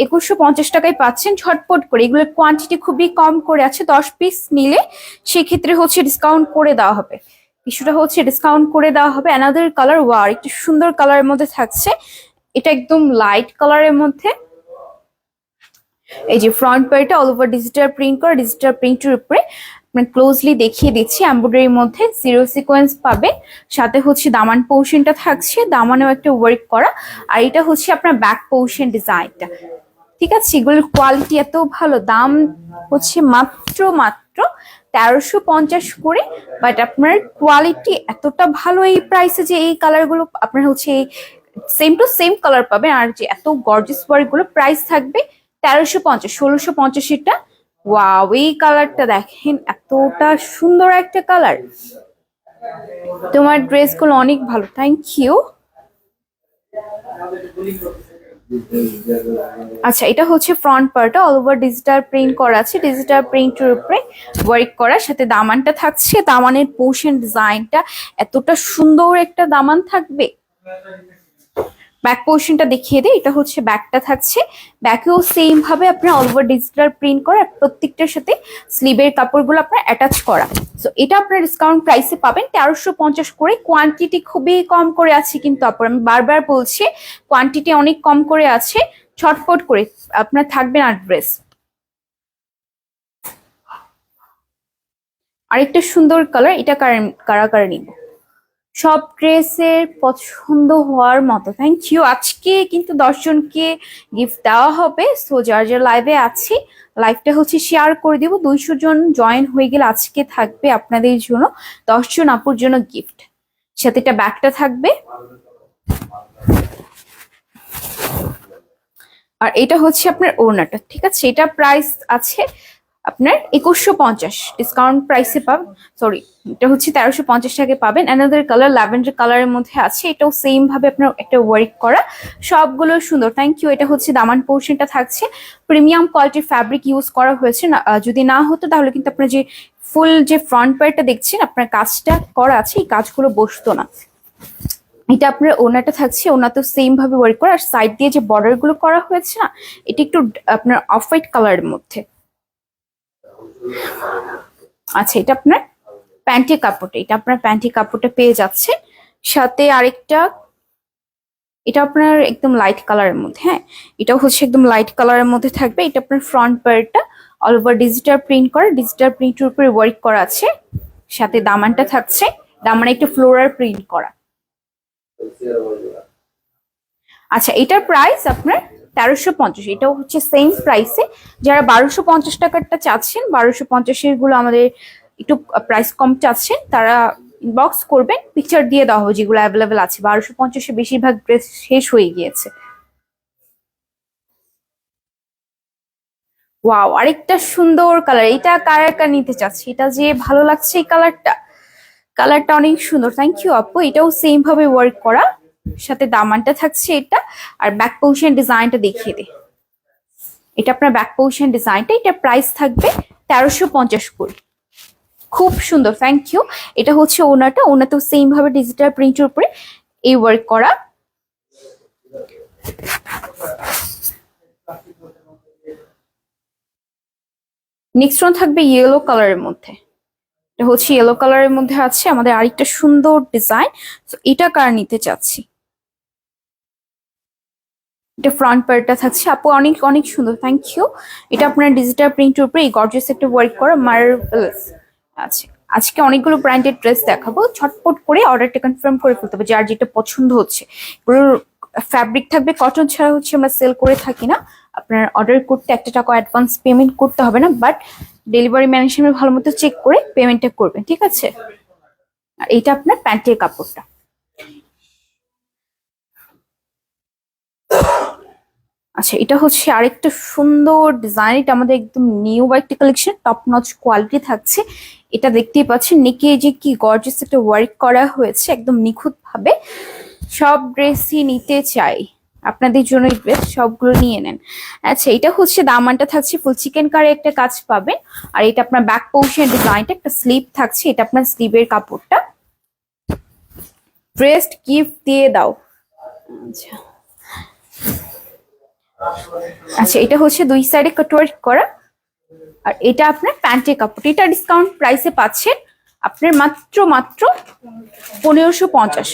2150 টাকায় পাচ্ছেন ঝটপট করে। এগুলোর কোয়ান্টিটি খুবই কম করে আছে, 10 পিস নিলে সেক্ষেত্রে হচ্ছে ডিসকাউন্ট করে দেওয়া হবে, কিছুটা হচ্ছে ডিসকাউন্ট করে দেওয়া হবে। অ্যানাদার কালার, ওয়াও একটু সুন্দর কালারের মধ্যে থাকছে। এটা একদম লাইট কালারের মধ্যে, এই যে ফ্রন্ট পার্টটা অল ওভার ডিজিটাল প্রিন্ট করা, ডিজিটাল প্রিন্টের উপরে ক্লোজলি দেখিয়ে দিচ্ছি। এমব্রয়ডারির মধ্যে জিরো সিকোয়েন্স পাবে, সাথে হচ্ছে দামান পোর্শনটা থাকছে, দামানেও একটা ওয়ার্ক করা। আর এটা হচ্ছে আপনার ব্যাক পোর্শন ডিজাইনটা, ঠিক আছে। এগুলোর কোয়ালিটি এত ভালো, দাম হচ্ছে মাত্র মাত্র 1350 করে। বাট আপনার কোয়ালিটি এতটা ভালো এই প্রাইসে যে এই কালারগুলো আপনার হচ্ছে সেম টু সেম কালার পাবেন। আর যে এত গর্জিয়াস ওয়ার্ক গুলো প্রাইস থাকবে 1350, 1650 এটা। ওয়াও, এই কালারটা দেখেন, এতটা সুন্দর একটা কালার। তোমার ড্রেস গুলো অনেক ভালো, থ্যাংক ইউ। আচ্ছা, এটা হচ্ছে ফ্রন্ট পার্টটা অল ওভার ডিজিটাল প্রিন্ট করা আছে, ডিজিটাল প্রিন্টের উপরে ওয়ার্ক করা, সাথে দামানটা থাকছে। দামানের পোর্শন ডিজাইনটা এতটা সুন্দর একটা দামান থাকবে। ব্যাক পোর্শনটা দেখিয়ে দিই, এটা হচ্ছে ব্যাকটা থাকছে। ব্যাকেও সেম ভাবে আপনার অল ওভার ডিজিটাল প্রিন্ট করা, প্রত্যেকটার সাথে স্লিভের কাপড়গুলো আপনার অ্যাটাচ করা। সো এটা আপনার ডিসকাউন্ট প্রাইসে পাবেন 1350 করে। কোয়ান্টিটি খুবই কম করে আছে কিন্তু আপনার, আমি বারবার বলছি কোয়ান্টিটি অনেক কম করে আছে, ছটফট করে আপনার থাকবে না ড্রেস। আরেকটা সুন্দর কালার, এটা কারা কারা নিব, সব ড্রেসের পছন্দ হওয়ার মতো, থ্যাংক ইউ। আজকে কিন্তু 10 জনকে গিফট দেওয়া হবে। সো যার যার লাইভে আছি, লাইভটা হচ্ছে শেয়ার করে দিব। 200 জন জয়েন হয়ে গেলে আজকে থাকবে আপনাদের জন্য 10 জন আপুর জন্য গিফট, সাথে এটা ব্যাগটা থাকবে। আর এটা হচ্ছে আপনার ওড়নাটা, ঠিক আছে। এটা প্রাইস আছে আপনার 2150, ডিসকাউন্ট প্রাইসে পাবেন, সরি এটা হচ্ছে 1350 টাকায় পাবেন। অ্যানাদার কালার ল্যাভেন্ডার কালারের মধ্যে আছে, এটাও সেম ভাবে আপনার একটা ওয়ার্ক করা, সবগুলো সুন্দর, থ্যাংক ইউ। এটা হচ্ছে দামান পোর্শনটা থাকছে, প্রিমিয়াম কোয়ালিটির ফ্যাব্রিক ইউজ করা হয়েছে। যদি না হতো তাহলে কিন্তু আপনার যে ফুল যে ফ্রন্ট পার্টটা দেখছেন আপনার কাজটা করা আছে, এই কাজগুলো বসতো না। এটা আপনার ওনাটা থাকছে, ওনা তো সেম ভাবে ওয়ার্ক করা, আর সাইড দিয়ে যে বর্ডার গুলো করা হয়েছে না, এটা একটু আপনার অফ হোয়াইট কালারের মধ্যে। আচ্ছা, এটা আপনার প্যান্টি কাপড়টা, এটা আপনার প্যান্টি কাপড়টা পেয়ে যাচ্ছে। সাথে আরেকটা, এটা আপনার একদম লাইট কালারের মধ্যে, হ্যাঁ এটাও হচ্ছে একদম লাইট কালারের মধ্যে থাকবে। এটা আপনার ফ্রন্ট পার্টটা অল ওভার ডিজিটাল প্রিন্ট করা, ডিজিটাল প্রিন্টের উপরে ওয়ার্ক করা আছে। সাথে দামানটা থাকছে, দামানে একটু ফ্লোরাল প্রিন্ট করা। আচ্ছা, এটার প্রাইস আপনার 1350, এটাও হচ্ছে সেম প্রাইসে। যারা 1250 টাকারটা চাচ্ছেন, 1250 গুলো আমাদের একটু প্রাইস কম চাচ্ছেন, তারা ইনবক্স করবেন, পিকচার দিয়ে দেওয়া হবে যেগুলো অ্যাভেলেবেল আছে। 1250 বেশিরভাগ ড্রেস শেষ হয়ে গিয়েছে। ওয়াও, আরেকটা সুন্দর কালার, এটা কার কার নিতে চাচ্ছি, এটা যে ভালো লাগছে এই কালারটা, কালারটা অনেক সুন্দর। থ্যাংক ইউ আপু। এটাও সেম ভাবে ওয়ার্ক করা, সাথে দামানটা থাকছে এটা। আর ব্যাক পোর্শন ডিজাইনটা দেখিয়ে দে, এটা আপনার ব্যাক পোর্শন ডিজাইনটা, এটা প্রাইস থাকবে 1350 করে। খুব সুন্দর, থ্যাংক ইউ। এটা হচ্ছে ওনাটা, ওনাতেও সেম ভাবে ডিজিটাল প্রিন্টের উপরে এই ওয়ার্ক করা। নেক্সট ওয়ান থাকবে ইয়েলো কালারের মধ্যে, এটা হচ্ছে ইয়েলো কালারের মধ্যে আছে আমাদের আরেকটা সুন্দর ডিজাইন। তো এটা কার নিতে চাচ্ছি, এটা ফ্রন্ট পার্টটা থাকছে আপু, অনেক অনেক সুন্দর, থ্যাংক ইউ। এটা আপনার ডিজিটাল প্রিন্টের উপরে এই গর্জিয়াস একটা ওয়ার্ক করা, মার্ভেলাস। আচ্ছা, আজকে অনেকগুলো ব্র্যান্ডেড ড্রেস দেখাবো, ছটপট করে অর্ডারটা কনফার্ম করে ফেলতে হবে যার যেটা পছন্দ হচ্ছে। পুরো ফ্যাব্রিক থাকবে কটন, ছাড়া হচ্ছে আমরা সেল করে থাকি না। আপনার অর্ডার করতে 1 টাকা অ্যাডভান্স পেমেন্ট করতে হবে না, বাট ডেলিভারি ম্যানের সামনে ভালো মতো চেক করে পেমেন্টটা করবেন, ঠিক আছে। আর এইটা আপনার প্যান্টের কাপড়টা। আচ্ছা, এটা হচ্ছে আরেকটা সুন্দর ডিজাইন, এটা আমাদের একদম নিউ একটা কালেকশন, টপ নচ কোয়ালিটি থাকছে। এটা দেখতেই পাচ্ছেন নিকে যে কি গর্জিয়াস একটা ওয়ার্ক করা হয়েছে, একদম নিখুঁত ভাবে। সব ড্রেসই নিতে চাই, আপনাদের জন্য এই ড্রেস সবগুলো নিয়ে নেন। আচ্ছা, এটা হচ্ছে দামানটা থাকছে ফুল চিকেন কারে একটা কাজ পাবেন। আর এটা আপনার ব্যাক পোর্শন ডিজাইনটা, একটা স্লিভ থাকছে, এটা আপনার স্লিভের কাপড়টা। ড্রেস গিফট দিয়ে দাও। আচ্ছা আচ্ছা, এটা হচ্ছে দুই সাইডে কাটওয়ার্ক করা, আর এটা আপনার প্যান্টের কাপড়। এটা ডিসকাউন্ট প্রাইসে পাচ্ছেন আপনার মাত্র মাত্র 1550।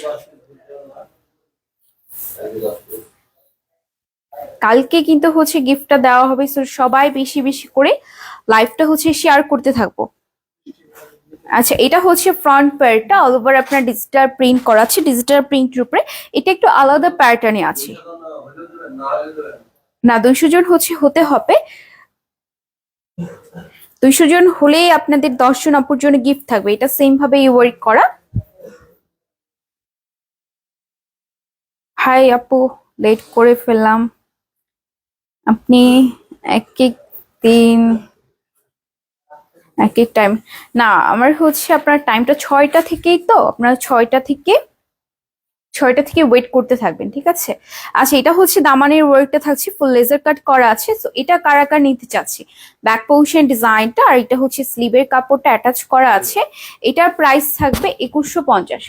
কালকে কিন্তু হচ্ছে গিফটটা দেওয়া হবে, সো সবাই বেশি বেশি করে লাইভটা হচ্ছে শেয়ার করতে থাকবো। আচ্ছা, এটা হচ্ছে ফ্রন্ট পার্টটা অল ওভার আপনার ডিজিটাল প্রিন্ট করা আছে, ডিজিটাল প্রিন্টের উপরে এটা একটু আলাদা প্যাটার্নে আছে। না, 200 জন হচ্ছে হতে হবে, 200 জন হলেই আপনাদের 10 জন আপুর জন্য গিফট থাকবে। এটা সেম ভাবে ওয়ার্ক করা। হাই আপু, লেট করে ফেললাম, আপনি এক এক দিন এক এক টাইম। না, আমার হচ্ছে আপনার টাইমটা 6টা থেকেই, তো আপনার 6টা থেকে ওয়েট করতে থাকবেন, ঠিক আছে। আচ্ছা, এটা হচ্ছে দামানের ওয়ার্কটা থাকছে, ফুল লেজার কাট করা আছে। তো এটা কারা কার নিতে চাচ্ছি, ব্যাক পোর্শন ডিজাইনটা, আর এটা হচ্ছে স্লিভের কাপড়টা অ্যাটাচ করা আছে। এটার প্রাইস থাকবে 2150।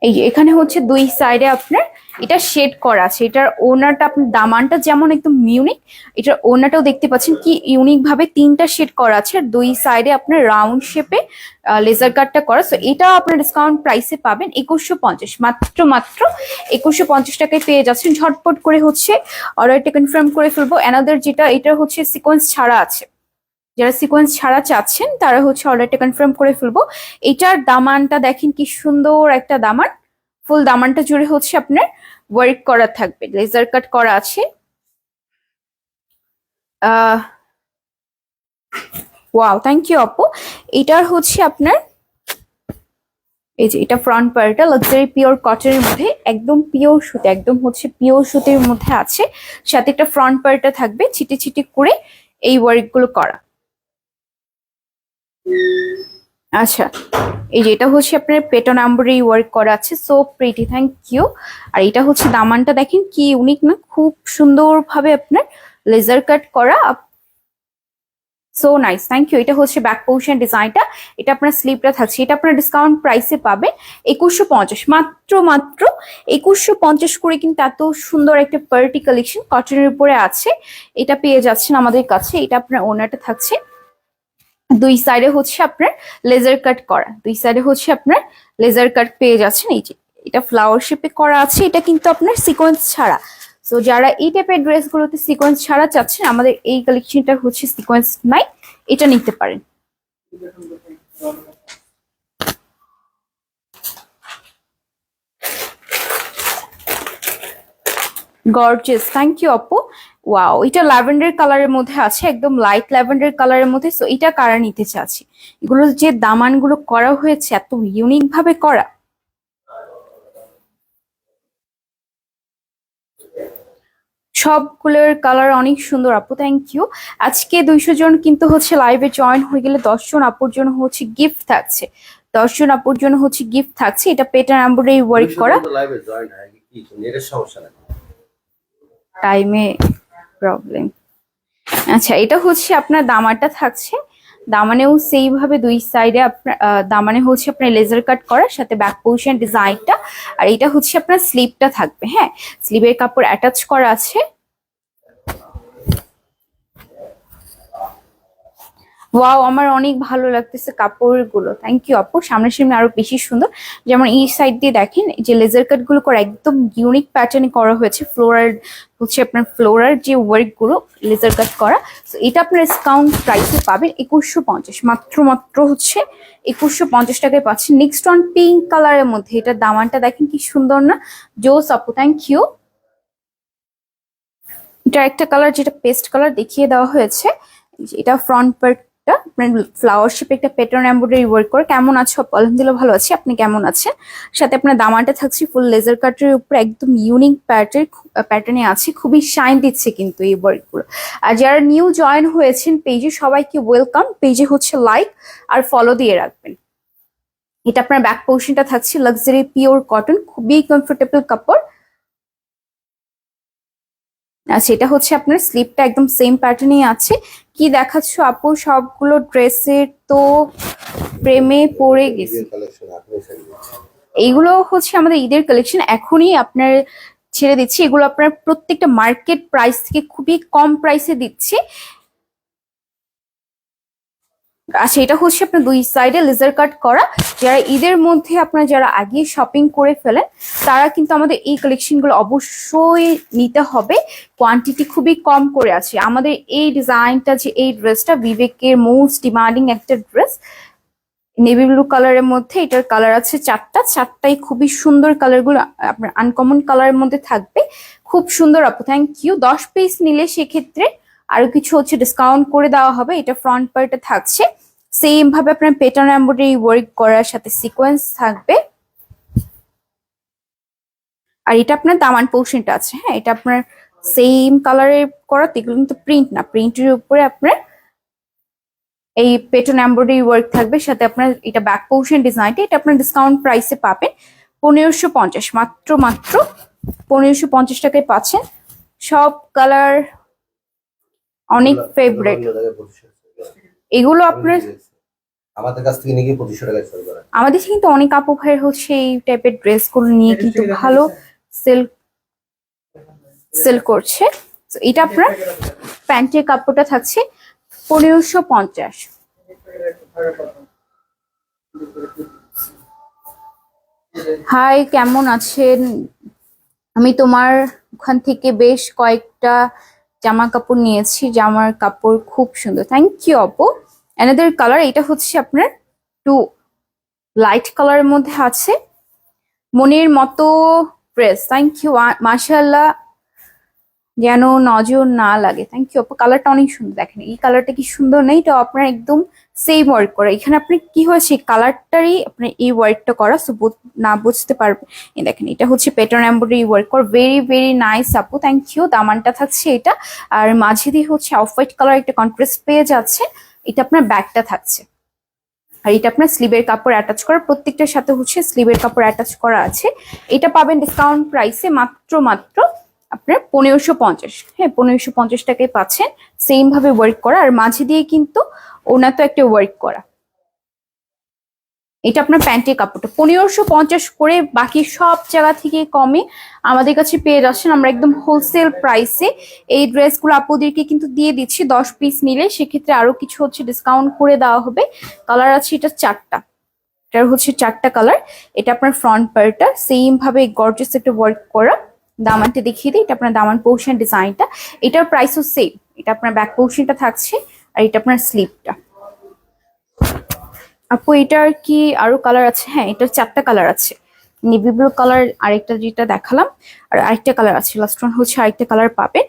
এই যে এখানে হচ্ছে দুই সাইডে আপনার এটা শেড করা আছে। এটার ওনাটা আপনার দামানটা যেমন একদম ইউনিক, এটার ওনাটাও দেখতে পাচ্ছেন কি ইউনিক ভাবে 3টা শেড করা আছে, আর দুই সাইডে আপনার রাউন্ড শেপে লেজার কাটটা করা। সো এটা আপনার ডিসকাউন্ট প্রাইসে পাবেন 2150, মাত্র মাত্র 2150 টাকায় পেয়ে যাচ্ছেন। ঝটপট করে হচ্ছে অর্ডারটা কনফার্ম করে ফেলবো। অ্যানাদার যেটা, এটা হচ্ছে সিকোয়েন্স ছাড়া আছে, যারা সিকোয়েন্স ছাড়া চাচ্ছেন তারা হচ্ছে অর্ডারটা কনফার্ম করে ফেলবো। এটার দামানটা দেখেন কি সুন্দর একটা দামান, ফুল দামানটা জুড়ে হচ্ছে আপনার ওয়ার্ক করা থাকবে, লেজার কাট করা আছে। ওয়াও, থ্যাংক ইউ আপু। এটার হচ্ছে আপনার এই যে এটা ফ্রন্ট পার্টটা লাক্সারি পিওর কটনের মধ্যে, একদম পিওর সুতি, একদম হচ্ছে পিওর সুতির মধ্যে আছে। সাথে একটা ফ্রন্ট পার্টটা থাকবে ছিটে ছিটে করে এই ওয়ার্ক গুলো করা। আচ্ছা, এই যে এটা হচ্ছে আপনার পেটন এমব্রয়ডারি ওয়ার্ক করা আছে, সো প্রিটি, থ্যাংক ইউ। আর এটা হচ্ছে দামানটা দেখেন কি ইউনিক না, খুব সুন্দর ভাবে আপনার লেজার কাট করা। So nice, thank you. এটা হচ্ছে ব্যাক পোর্শন ডিজাইনটা, এটা আপনার স্লিপটা থাকছে, এটা আপনার ডিসকাউন্ট প্রাইসে পাবেন 2150, মাত্র মাত্র 2150 করে। কিন্তু এত সুন্দর একটা পার্টি কালেকশন কটনের উপরে আছে, এটা পেয়ে যাচ্ছেন আমাদের কাছে। এটা আপনার ওনাটা থাকছে, দুই সাইডে হচ্ছে আপনার লেজার কাট করা, দুই সাইডে হচ্ছে আপনার লেজার কাট পেয়ে যাচ্ছেন। এই যে এটা ফ্লাওয়ার শেপে করা আছে, এটা কিন্তু আপনার সিকোয়েন্স ছাড়া। সো যারা এই টাইপের ড্রেসগুলোতে সিকোয়েন্স ছাড়া চাচ্ছেন, আমাদের এই কালেকশনটা হচ্ছে সিকোয়েন্স নাই, এটা নিতে পারেন। গর্জিয়াস, থ্যাংক ইউ আপু। ওয়াও, এটা ল্যাভেন্ডার কালারের মধ্যে আছে, একদম লাইট ল্যাভেন্ডার কালারের মধ্যে। সো এটা কারা নিতে চাচ্ছি, এগুলো যে দামানগুলো করা হয়েছে এত ইউনিক ভাবে করা, সবগুলোর কালার অনেক সুন্দর আপু, থ্যাংক ইউ। আজকে 200 জন কিন্তু হচ্ছে লাইভে জয়েন হয়ে গেলে 10 জন আপুর জন্য হচ্ছে গিফট থাকছে, 10 জন আপুর জন্য হচ্ছে গিফট থাকছে। এটা পেটার এমব্রয়ডারি ওয়ার্ক করা, টাইমে প্রবলেম। আচ্ছা, এটা হচ্ছে আপনার দামানটা থাকছে, দামানেও সেইভাবে দুই সাইডে আপনার দামানে হচ্ছে আপনার লেজার কাট করা, সাথে ব্যাক পোর্শন ডিজাইনটা। আর এটা হচ্ছে আপনার স্লিপটা থাকবে, হ্যাঁ স্লিভের কাপড় অ্যাটাচ করা আছে। ওয়াও, আমার অনেক ভালো লাগতেছে কাপড়গুলো, থ্যাংক ইউ আপু। সামনে সামনে আরো বেশি সুন্দর, যেমন এই সাইড দিয়ে দেখেন যে লেজার কাট গুলো করা একদম ইউনিক প্যাটার্নে করা হয়েছে। ফ্লোরার হচ্ছে আপনার ফ্লোরার যে ওয়ার্ক গুলো লেজার কাট করা। তো এটা আপনার ডিসকাউন্ট প্রাইসে পাবেন 2150, মাত্র মাত্র হচ্ছে 2150 টাকায় পাচ্ছেন। নেক্সট ওয়ান পিঙ্ক কালারের মধ্যে, এটা দামানটা দেখেন কি সুন্দর না, জোস আপু, থ্যাংক ইউ। এটা একটা কালার যেটা পেস্ট কালার দেখিয়ে দেওয়া হয়েছে, এটা ফ্রন্ট পার্ট, ফ্লাওয়ার শেপে একটা প্যাটার্ন এমব্রয়ডারি ওয়ার্ক করে। কেমন আছো? আলহামদুলিল্লাহ ভালো আছি, আপনি কেমন আছেন? সাথে আপনার দামানটা থাকছে ফুল লেজার কাটের উপরে, একদম ইউনিক প্যাটার্নে আছে, খুবই শাইন দিচ্ছে কিন্তু এই ওয়ার্কগুলো। আর যারা নিউ জয়েন হয়েছেন পেজে, সবাইকে ওয়েলকাম। পেজে হচ্ছে লাইক আর ফলো দিয়ে রাখবেন। এটা আপনার ব্যাক পোর্শনটা থাকছে লাক্সারি পিওর কটন, খুবই কমফোর্টেবল কাপড়। আচ্ছা, এটা হচ্ছে আপনার স্লিপটা একদম সেম প্যাটার্নই আছে। কি দেখাচ্ছ আপু? সবগুলো ড্রেসের তো প্রেমে পড়ে গেছে। এইগুলো হচ্ছে আমাদের ঈদের কালেকশন, এখনই আপনার ছেড়ে দিচ্ছি। এগুলো আপনার প্রত্যেকটা মার্কেট প্রাইস থেকে খুবই কম প্রাইসে দিচ্ছি। আচ্ছা, এটা হচ্ছে আপনার দুই সাইডে লেজার কাট করা। যারা ঈদের মধ্যে আপনারা যারা আগে শপিং করে ফেলেন, তারা কিন্তু আমাদের এই কালেকশন গুলো অবশ্যই নিতে হবে। কোয়ান্টিটি খুবই কম করে আছে। আমাদের এই ডিজাইনটা, যে এই ড্রেসটা বিবেকের মোস্ট ডিমান্ডিং একটা ড্রেস, নেভি ব্লু কালারের মধ্যে। এটার কালার আছে চারটাই খুবই সুন্দর কালার গুলো, আপনার আনকমন কালারের মধ্যে থাকবে, খুব সুন্দর আপু, থ্যাংক ইউ। 10 পিস নিলে সেক্ষেত্রে আরো কিছু হচ্ছে ডিসকাউন্ট করে দেওয়া হবে। এটা ফ্রন্ট পার্টে থাকছে সেম ভাবে আপনার প্যাটার্ন এমব্রয়ডারি ওয়ার্ক করার সাথে সিকোয়েন্স থাকবে। আর এটা আপনার দামান পোর্শনটা আছে, হ্যাঁ এটা আপনার সেম কালারের করা, এগুলো কিন্তু প্রিন্ট না, প্রিন্টের উপরে আপনার এই প্যাটার্ন এমব্রয়ডারি ওয়ার্ক থাকবে। সাথে আপনার এটা ব্যাক পোর্শন ডিজাইনটা, এটা আপনার ডিসকাউন্ট প্রাইসে পাবেন 1550, মাত্র মাত্র 1550 টাকায় পাচ্ছেন। সব কালার অনেক ফেভারিট। এগুলো আপনার আমাদের কাছ থেকে নিয়ে 2500 টাকায় সেল করা। আমাদের থেকে কিন্তু অনেক আপু ভাইয়ের হচ্ছে এই টাইপের ড্রেসগুলো নিয়ে কিন্তু ভালো সেল করছে। তো এটা আপনার প্যান্টের কাপড়টা থাকছে 1550। হাই, কেমন আছেন? আমি তোমার ওখান থেকে বেশ কয়েকটা জামা কাপড় নিয়েছি, জামার কাপড় খুব সুন্দর, থ্যাংক ইউ আপু। অ্যানাদার কালার, এটা হচ্ছে আপনার টু লাইট কালারের মধ্যে আছে, মনের মতো ড্রেস, থ্যাংক ইউ। মাশাআল্লাহ, যেন নজর না লাগে, থ্যাংক ইউ আপু। কালারটা অনেক সুন্দর, দেখেন এই কালারটা কি সুন্দর নেই? এটা আপনার একদম সেম ওয়ার্ক করা। এখানে আপনি কি হয়েছে, কালারটারই আপনার এই ওয়ার্কটা করা, সো না বুঝতে পারবেন। এই দেখেন, এটা হচ্ছে প্যাটার্ন এমব্রয়ডারি ওয়ার্ক করা, ভেরি ভেরি নাইস আপু, থ্যাংক ইউ। দামানটা থাকছে এটা, আর মাঝে দিয়ে হচ্ছে অফ হোয়াইট কালার একটা কন্ট্রাস্ট পেয়ে যাচ্ছে। এটা আপনার ব্যাকটা থাকছে, আর এটা আপনার স্লিভের কাপড় অ্যাটাচ করা, প্রত্যেকটার সাথে হচ্ছে স্লিভের কাপড় অ্যাটাচ করা আছে। এটা পাবেন ডিসকাউন্ট প্রাইসে মাত্র মাত্র আপনার 1550। হ্যাঁ, 1550 টাকায় পাচ্ছেন। সেম ভাবে ওয়ার্ক করা, আর মাঝে দিয়ে কিন্তু ওনা তো একটা ওয়ার্ক করা। এটা আপনার প্যান্টের কাপড়টা 1550 করে, বাকি সব জায়গা থেকে কমে আমাদের কাছে পেয়ে যাচ্ছেন। আমরা একদম হোলসেল প্রাইসে এই ড্রেসগুলো আপুদেরকে কিন্তু দিয়ে দিচ্ছি 10 পিস নিলে, সেক্ষেত্রে আরো কিছু হচ্ছে ডিসকাউন্ট করে দেওয়া হবে। কালার আছে এটা 4টা, এটার হচ্ছে 4টা কালার। এটা আপনার ফ্রন্ট পার্টটা সেম ভাবে গর্জিয়াস একটা ওয়ার্ক করা। দামানটা দেখিয়ে দিই, এটা আপনার দামান পোর্শন ডিজাইনটা। এটার প্রাইসও সেম। এটা আপনার ব্যাক পোর্শনটা থাকছে, আর এটা আপনার স্লিপটা। আপু এটার কি আরো কালার আছে? হ্যাঁ, এটার 4টা কালার আছে। নেভি ব্লু কালার আরেকটা যেটা দেখালাম, আর আরেকটা কালার আছে, লাস্ট ওয়ান হচ্ছে আরেকটা কালার পাবেন।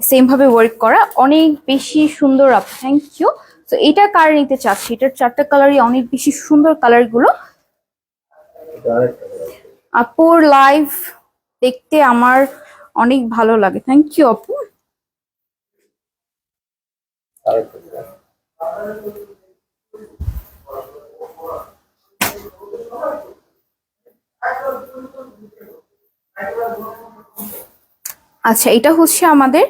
সেম ভাবে ওয়ার্ক করা, অনেক বেশি সুন্দর আপু, থ্যাংক ইউ। তো এটা কার নিতে চাচ্ছি, এটার 4টা কালারই অনেক বেশি সুন্দর কালার গুলো। এটা আরেকটা colour। আপুর লাইভ দেখতে আমার অনেক ভালো লাগে, থ্যাংক ইউ আপু। আরেকটা colour। আচ্ছা, এটা হচ্ছে আমাদের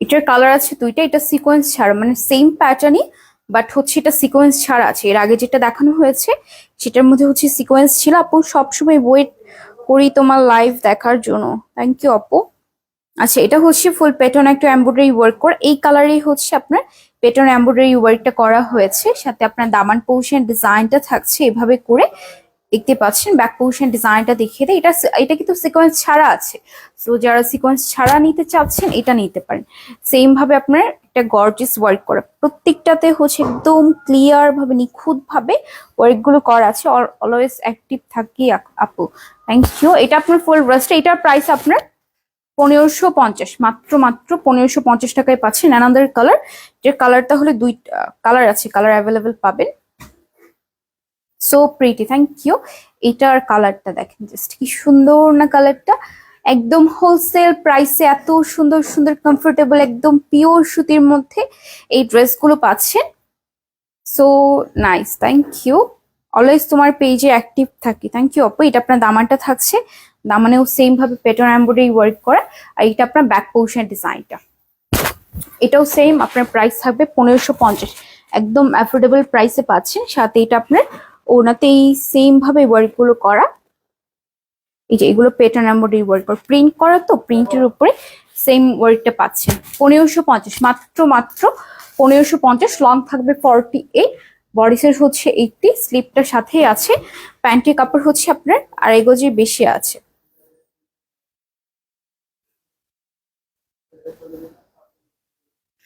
এটার কালার আছে 2টা। এটা সিকোয়েন্স ছাড়া, মানে সেম প্যাটার্নই, বাট হচ্ছে এটা সিকোয়েন্স ছাড়া আছে। এর আগে যেটা দেখানো হয়েছে সেটার মধ্যে হচ্ছে সিকোয়েন্স ছিল। আপু সবসময় ওয়েট করি তোমার লাইভ দেখার জন্য, থ্যাংক ইউ আপু। আচ্ছা, এটা হচ্ছে ফুল প্যাটার্ন একটা এমব্রয়ডারি ওয়ার্ক করা, এই কালারেই হচ্ছে আপনার প্যাটার্ন এমব্রয়ডারি ওয়ার্কটা করা হয়েছে। সাথে আপনার দামান পোর্শন ডিজাইনটা থাকছে এভাবে করে, দেখতে পাচ্ছেন। ব্যাক পোর্শন ডিজাইনটা দেখিয়ে দেয়। এটা কিন্তু সিকোয়েন্স ছাড়া আছে, সো যারা সিকোয়েন্স ছাড়া নিতে চাচ্ছেন এটা নিতে পারেন। সেম ভাবে আপনার একটা গর্জিয়াস ওয়ার্ক করা, প্রত্যেকটাতে হচ্ছে একদম ক্লিয়ার ভাবে নিখুঁত ভাবে ওয়ার্ক গুলো করা আছে। অলওয়েজ অ্যাক্টিভ থাকি আপু, থ্যাংক ইউ। এটা আপনার ফুল ড্রেসটা, এটার প্রাইস আপনার 1550, মাত্র মাত্র 1550 টাকায় পাচ্ছেন। অ্যানাদার কালার, এর কালারটা হলে 2টা কালার আছে, কালার অ্যাভেলেবেল পাবেন। So pretty, thank you. এটার কালারটা দেখেন, জাস্ট কি সুন্দর না কালারটা। একদম হোলসেল প্রাইসে এত সুন্দর সুন্দর কমফোর্টেবল একদম পিওর সুতির মধ্যে এই ড্রেসগুলো পাচ্ছেন। So nice, thank you. Always তোমার পেজে অ্যাক্টিভ থাকি, থ্যাংক ইউ আপু। এটা আপনার দামানটা থাকছে, দামানেও সেম ভাবে প্যাটার্ন এমব্রয়ডারি ওয়ার্ক করা। আর এটা আপনার ব্যাক পোর্শন ডিজাইনটা, এটাও সেম। আপনার প্রাইস থাকবে 1550, একদম অ্যাফোর্ডেবল প্রাইসে পাচ্ছেন। সাথে এটা আপনার ওনাতেই সেম ভাবে ওয়ার্ক গুলো করা। এই যে এগুলো প্যাটার্ন এমব্রয়ডারি ওয়ার্ক করা, প্রিন্ট করা, তো প্রিন্টের উপরে সেম ওয়ার্কটা পাচ্ছেন 1550, মাত্র মাত্র 1550। লং থাকবে 48, বডি সাইজ হচ্ছে 80, স্লিপটার সাথেই আছে। প্যান্টের কাপড় হচ্ছে আপনার 2.5 গজের বেশি আছে।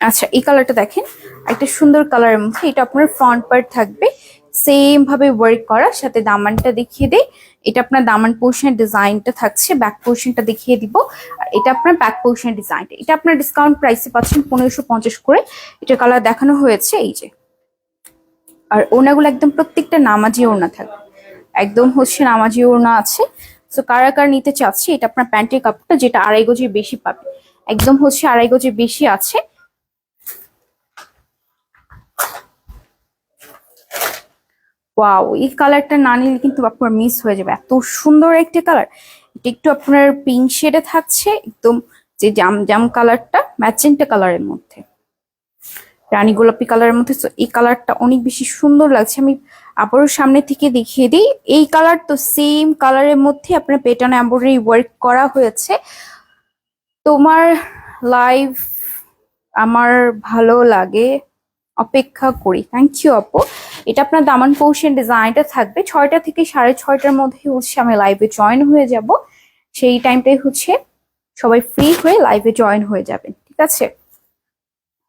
আচ্ছা, এই কালারটা দেখেন, একটা সুন্দর কালারের মধ্যে। এটা আপনার ফ্রন্ট পার্ট থাকবে সেম ভাবে ওয়ার্ক করা, সাথে দামানটা দেখিয়ে দেই। এটা আপনার দামান পোর্শন ডিজাইনটা থাকছে, ব্যাক পোর্শনটা দেখিয়ে দিব। আর এটা আপনার ব্যাক পোর্শন ডিজাইনটা, এটা আপনার ডিসকাউন্ট প্রাইসে পাচ্ছেন 1550 করে। এটা কালার দেখানো হয়েছে এই যে। আর ওড়নাগুলো একদম প্রত্যেকটা নামাজি ওড়না থাকবে, একদম হচ্ছে নামাজি ওড়না আছে। তো কারা কারা নিতে চাচ্ছে, এটা আপনার প্যান্টের কাপড়টা, যেটা 2.5 গজের বেশি পাবে, একদম হচ্ছে 2.5 গজের বেশি আছে। ওয়াও, এই কালারটা না নিলে কিন্তু আপনার মিস হয়ে যাবে, এত সুন্দর একটা কালার। এটা একটু আপনার পিঙ্ক শেডে থাকছে, একদম যে জাম জাম কালারটা ম্যাজেন্টা কালারের মধ্যে, রানী গোলাপি কালারের মধ্যে। তো এই কালারটা অনেক বেশি সুন্দর লাগছে। আমি আবারও সামনে থেকে দেখিয়ে দিই। এই কালার তো সেম কালারের মধ্যে আপনার প্যাটার্ন এমব্রয়ডারি ওয়ার্ক করা হয়েছে। তোমার লাইভ আমার ভালো লাগে, অপেক্ষা করি, থ্যাংক ইউ আপু। এটা আপনার দামান পোর্শন ডিজাইনটা থাকবে। 6টা থেকে 6:30টার মধ্যে হচ্ছে আমি লাইভে জয়েন হয়ে যাব, সেই টাইমটাই হচ্ছে সবাই ফ্রি হয়ে লাইভে জয়েন হয়ে যাবেন, ঠিক আছে।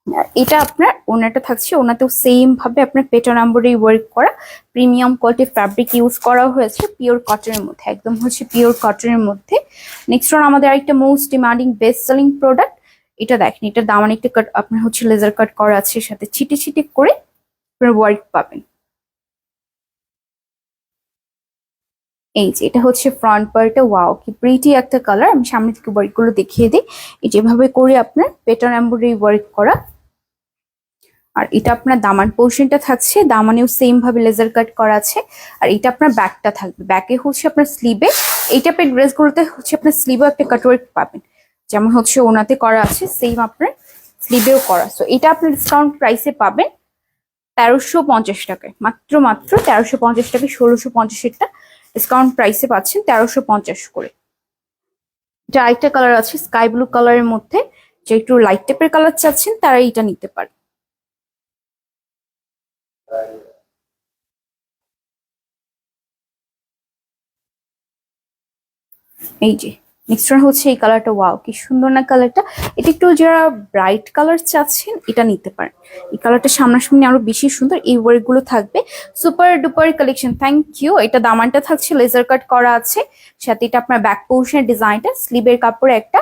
আর এটা আপনার ওনাটা থাকছে, ওনাতেও সেম ভাবে আপনার প্যাটার্ন এমব্রয়ডারি ওয়ার্ক করা, প্রিমিয়াম কোয়ালিটির ফ্যাব্রিক ইউজ করা হয়েছে, পিওর কটনের মধ্যে, একদম হচ্ছে পিওর কটনের মধ্যে। নেক্সট ওয়ান আমাদের আরেকটা most demanding best selling product. এটা দেখেন, এটার দামান একটা কাট আপনার হচ্ছে লেজার কাট করা আছে, সাথে ছিটে ছিটে করে আপনার ওয়ার্ক পাবেন। এই যে এটা হচ্ছে ফ্রন্ট পার্টে, ওয়াও কি প্রিটি একটা কালার। আমি সামনে থেকে ওয়ার্ক গুলো দেখিয়ে দিই। এই যেভাবে করে আপনার প্যাটার্ন এমব্রয়ডারি ওয়ার্ক করা। আর এটা আপনার দামান পোর্শনটা থাকছে, দামানেও সেম ভাবে লেজার কাট করা আছে। আর এটা আপনার ব্যাকটা থাকবে, ব্যাকে হচ্ছে আপনার স্লিভে এই টাইপের ড্রেসগুলোতে হচ্ছে আপনার স্লিভেও একটা কাটওয়ার্ক পাবেন, যেমন হচ্ছে ওনাতে করা আছে সেম আপনার স্লিভেও করা। সো এটা আপনার ডিসকাউন্ট প্রাইসে পাবেন 1350 টাকায়, মাত্র মাত্র 1350 টাকায়। 1650-এরটা ডিসকাউন্ট প্রাইসে পাচ্ছেন 1350 করে। এটা আরেকটা কালার আছে স্কাই ব্লু কালারের মধ্যে, যে একটু লাইট টাইপের কালার চাচ্ছেন তারা এটা নিতে পারে। এই যে নেক্সট ওয়ান হচ্ছে এই কালারটা, ওয়াও কি সুন্দর না কালারটা। এটা একটু যারা ব্রাইট কালার চাচ্ছেন এটা নিতে পারেন, এই কালারটা সামনাসামনি আরো বেশি সুন্দর। এই ওয়ার্ক গুলো থাকবে, super duper collection, thank you. এটা দামানটা থাকছে লেজার কাট করা আছে, সাথে এটা আপনার ব্যাক পোর্শনের ডিজাইনটা, স্লিভের কাপড়ে একটা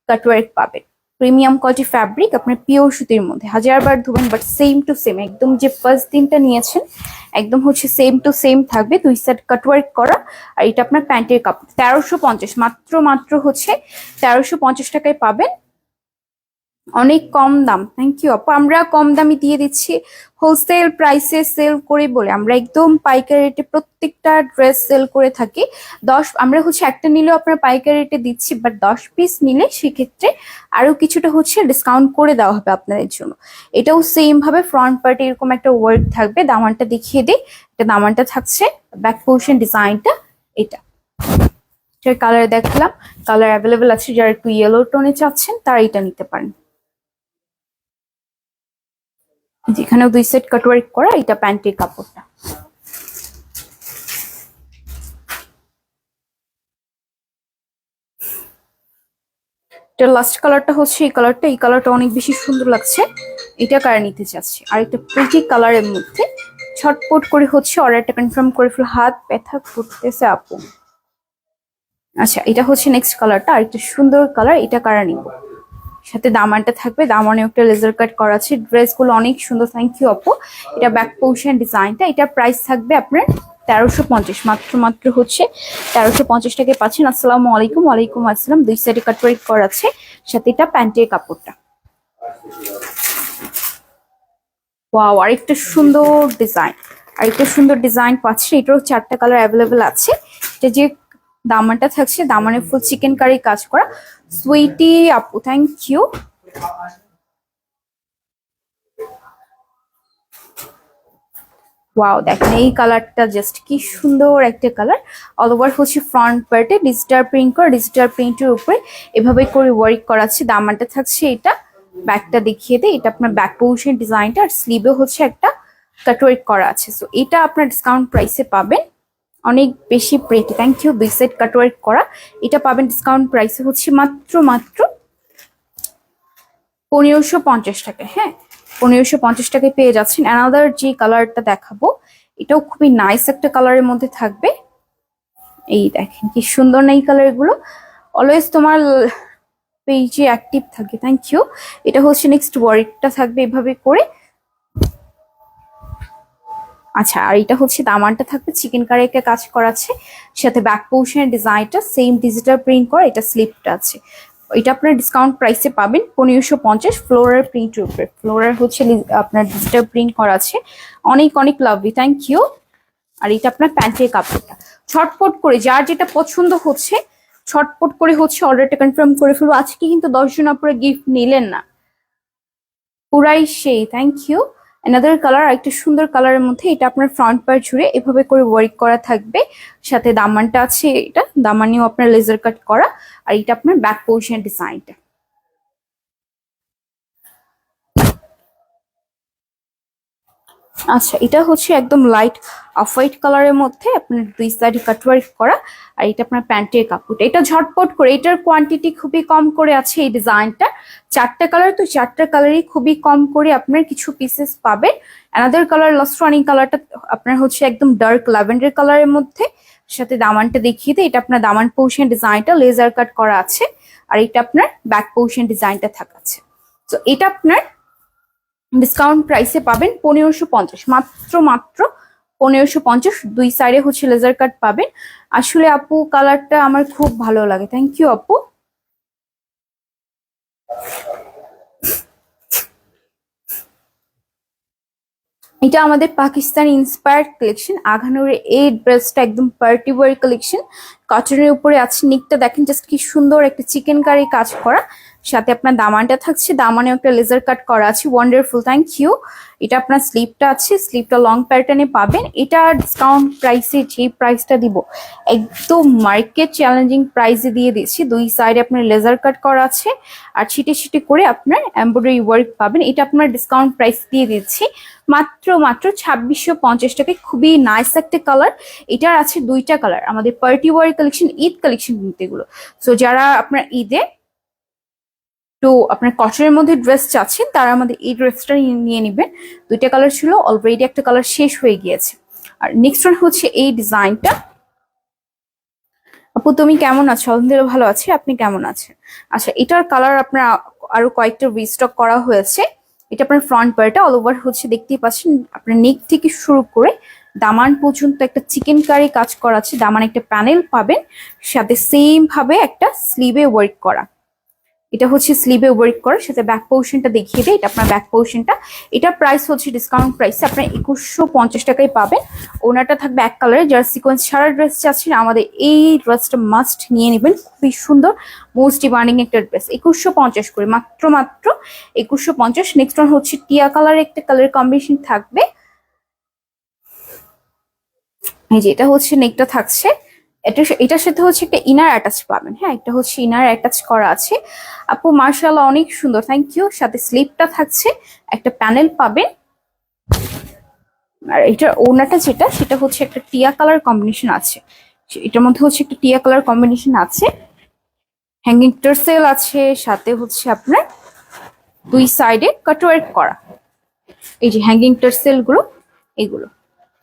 কাটওয়ার্ক পাবেন। প্রিমিয়াম কোয়ালিটি ফ্যাব্রিক, আপনার পিওর সুতির মধ্যে, হাজারবার ধুবেন বাট সেম টু সেম, একদম যে ফার্স্ট দিনটা নিয়েছেন একদম হচ্ছে সেম টু সেম থাকবে, 2 সেট কাটওয়ার্ক করা। আর এটা আপনার প্যান্টের কাপড় 1350, মাত্র মাত্র হচ্ছে 1350 টাকায় পাবেন, অনেক কম দাম। থ্যাংক ইউ আপু, আমরা কম দামে দিয়ে দিচ্ছি, হোলসেল প্রাইসে সেল করি বলে আমরা একদম পাইকারি রেটে প্রত্যেকটা ড্রেস সেল করে থাকি। আমরা হচ্ছে একটা নিলেও আপনার পাইকারি রেটে দিচ্ছি, বাট 10 পিস নিলে সেক্ষেত্রে আরো কিছুটা হচ্ছে ডিসকাউন্ট করে দেওয়া হবে আপনাদের জন্য। এটাও সেম ভাবে ফ্রন্ট পার্টে এরকম একটা ওয়ার্ক থাকবে, দামানটা দেখিয়ে দিই। এটা দামানটা থাকছে, ব্যাক পোর্শন ডিজাইনটা এটা, এটার কালার দেখলাম, কালার অ্যাভেলেবেল আছে, যারা একটু ইয়েলো টোনে চাচ্ছেন তারা এটা নিতে পারেন। যেখানেও 2 সেট কাটওয়ার্ক করা, এটা প্যান্টের কাপড়টা। এটা লাস্ট কালারটা হচ্ছে এই কালারটা, এই কালারটা অনেক বেশি সুন্দর লাগছে, এটা কারা নিতে চাচ্ছি। আর একটা প্রিটি কালারের মধ্যে ছটপট করে হচ্ছে অর্ডারটা কনফার্ম করে ফেল, হাত ব্যথা করতেছে আপু। আচ্ছা এটা হচ্ছে নেক্সট কালারটা, আর একটা সুন্দর কালার, এটা কারা নিব। সাথে দামানটা থাকবে, দামানে একটা লেজার কাট করা আছে, ড্রেসগুলো অনেক সুন্দর, থ্যাংক ইউ আপু। এটা ব্যাক পোর্শন ডিজাইনটা, এটা প্রাইস থাকবে আপনার 1350, মাত্র মাত্র হচ্ছে 1350 টাকায় পাচ্ছেন। আসসালামু আলাইকুম। ওয়ালাইকুম আসসালাম। 2 সাইডে কাটওয়ার্ক করা আছে, সাথে এটা প্যান্টের কাপড়টা। ওয়াও, আরেকটা সুন্দর ডিজাইন, আরেকটা সুন্দর ডিজাইন পাচ্ছি, এটারও 4টা কালার অ্যাভেলেবেল আছে। এটা যে দামানটা থাকছে, দামানে ফুল চিকেন কারি কাজ করা, সুইটি আপু থ্যাংক ইউ। ওয়াও দেখেন এই কালারটা জাস্ট কি সুন্দর একটা কালার, অল ওভার হচ্ছে ফ্রন্ট পার্টে ডিজিটাল প্রিন্ট করা, ডিজিটাল প্রিন্টের উপরে এভাবে করে ওয়ার্ক করা আছে। দামানটা থাকছে এটা, ব্যাকটা দেখিয়ে দেয়, এটা আপনার ব্যাক পোর্শন ডিজাইনটা, আর স্লিভে হচ্ছে একটা কাটওয়ার্ক করা আছে। সো এটা আপনার ডিসকাউন্ট প্রাইসে পাবেন, অনেক বেশি pretty, thank you. 2 set cutwork করা, এটা পাবেন ডিসকাউন্ট প্রাইসে হচ্ছে মাত্র মাত্র 1550 টাকা। হ্যাঁ 1550 টাকায় পেয়ে যাচ্ছেন। অ্যানাদার যে কালারটা দেখাবো, এটাও খুবই নাইস একটা কালারের মধ্যে থাকবে। এই দেখেন কি সুন্দর না এই কালার গুলো, অলওয়েজ তোমার পেজে অ্যাক্টিভ থাকে, থ্যাংক ইউ। এটা হচ্ছে নেক্সট ওয়ার্কটা থাকবে এভাবে করে। আচ্ছা আর এটা হচ্ছে দামানটা থাকবে চিকেন কারি একটা কাজ করা আছে, সাথে ব্যাক পোর্শনের ডিজাইনটা সেম ডিজিটাল প্রিন্ট করা, এটা স্লিপটা আছে। এটা আপনার ডিসকাউন্ট প্রাইসে পাবেন 1550, ফ্লোরার প্রিন্টের উপরে, ফ্লোরার হচ্ছে আপনার ডিজিটাল প্রিন্ট করা আছে, অনেক অনেক লাভলি, থ্যাংক ইউ। আর এটা আপনার প্যান্টের কাপড়টা, ছটপট করে যার যেটা পছন্দ হচ্ছে ছটপট করে হচ্ছে অর্ডারটা কনফার্ম করে ফেলবো। আজকে কিন্তু 10 জন আপনারা গিফট নিলেন না, পুরাই সেই, থ্যাংক ইউ। অ্যানাদার কালার, একটা সুন্দর কালারের মধ্যে, এটা আপনার ফ্রন্ট পার্ট জুড়ে এভাবে করে ওয়ার্ক করা থাকবে, সাথে দামানটা আছে, এটা দামানিও আপনার লেজার কাট করা, আর এটা আপনার ব্যাক পোর্শন ডিজাইনটা। আচ্ছা এটা হচ্ছে একদম লাইট অফ হোয়াইট কালারের মধ্যে আপনার 2 সাইডে কাটওয়ার্ক করা, আর এটা আপনার প্যান্টের কাপড়টা, এটা ঝটপট করে, এটার কোয়ান্টিটি খুবই কম করে আছে। এই ডিজাইনটা 4টা কালার, তো 4টা কালারই খুবই কম করে আপনার কিছু পিসেস পাবেন। অ্যানাদার কালার লাস্ট রানিং কালারটা আপনার হচ্ছে একদম ডার্ক ল্যাভেন্ডার কালারের মধ্যে, সাথে দামানটা দেখিয়ে দেয়, এটা আপনার দামান পোর্শন ডিজাইনটা লেজার কাট করা আছে, আর এটা আপনার ব্যাক পোর্শন ডিজাইনটা থাকাছে। তো এটা আপনার ডিসকাউন্ট প্রাইসে পাবেন 1550, মাত্র মাত্র 1550। 2 সাইডে হচ্ছে লেজার কাট পাবেন। আসলে আপু কালারটা আমার খুব ভালো লাগে, থ্যাংক ইউ আপু। এটা আমাদের পাকিস্তানি ইন্সপায়ার্ড কালেকশন। আঘানুরের এই ড্রেসটা একদম পার্টি ওয়্যার কালেকশন, কটনের উপরে আছে। নিকটা দেখেন জাস্ট কি সুন্দর, একটা চিকেন কারি কাজ করা, সাথে আপনার দামানটা থাকছে, দামানেও একটা লেজার কাট করা আছে, ওয়ান্ডারফুল, থ্যাংক ইউ। এটা আপনার স্লিপটা আছে, স্লিপটা লং প্যাটার্নে পাবেন। এটা ডিসকাউন্ট প্রাইসে, যে প্রাইসটা দিব একদম মার্কেট চ্যালেঞ্জিং প্রাইসে দিয়ে দিচ্ছি। দুই সাইডে আপনার লেজার কাট করা আছে, আর ছিটে ছিটে করে আপনার এমব্রয়ডারি ওয়ার্ক পাবেন। এটা আপনার ডিসকাউন্ট প্রাইস দিয়ে দিচ্ছি মাত্র 2650 টাকায়। খুবই নাইস একটা কালার। এটার আছে দুইটা কালার, আমাদের party war collection, Eid collection কিন্তু এগুলো। সো যারা আপনার ঈদে তো আপনার কটনের মধ্যে ড্রেস চাচ্ছেন তারা আমাদের এই ড্রেসটা নিয়ে নেবেন। দুইটা কালার ছিল, অলরেডি একটা কালার শেষ হয়ে গিয়েছে। আর নেক্সট ওয়ান হচ্ছে এই ডিজাইনটা। আপু তুমি কেমন আছো? আলহামদুলিল্লাহ ভালো আছি, আপনি কেমন আছেন? আচ্ছা, এটার কালার আপনার আরো কয়েকটা রিস্টক করা হয়েছে। এটা আপনার ফ্রন্ট পার্টটা অল ওভার হচ্ছে, দেখতেই পাচ্ছেন আপনার নেক থেকে শুরু করে দামান পর্যন্ত একটা চিকেন কারি কাজ করা আছে। দামান একটা প্যানেল পাবেন, সাথে সেম ভাবে একটা স্লিভে ওয়ার্ক করা। এটা হচ্ছে স্লিভে ওয়ার্ক করার সাথে ব্যাক পোর্শনটা দেখিয়ে দেয়। এটা আপনার ব্যাক পোর্শনটা। এটা প্রাইস হচ্ছে ডিসকাউন্ট প্রাইসে আপনার 2150 টাকায় পাবেন। ওনাটা থাকবে এক কালারে। যারা সিকোয়েন্স ছাড়া ড্রেস চাচ্ছেন আমাদের এই ড্রেসটা মাস্ট নিয়ে নেবেন, খুবই সুন্দর, মোস্ট ডিমান্ডিং একটা ড্রেস। 2150 করে, মাত্র 2150। নেক্সট ওয়ান হচ্ছে টিয়া কালার, একটা কালার কম্বিনেশন থাকবে। এই যে এটা হচ্ছে নেকটা থাকছে, এটার সাথে হচ্ছে একটা ইনার অ্যাটাচ পাবেন। হ্যাঁ, এটা হচ্ছে ইনার অ্যাটাচ করা আছে। আপু মার্শাল্লাহ অনেক সুন্দর, থ্যাংক ইউ। সাথে স্লিপটা থাকছে, একটা প্যানেল পাবেন। আর এটার ওড়নাটা যেটা, সেটা হচ্ছে একটা টিয়া কালার কম্বিনেশন আছে। এটার মধ্যে হচ্ছে একটা টিয়া কালার কম্বিনেশন আছে, হ্যাঙ্গিং টার্সেল আছে, সাথে হচ্ছে আপনার দুই সাইডে কাটওয়ার্ক করা। এই যে হ্যাঙ্গিং টার্সেল গুলো, এগুলো।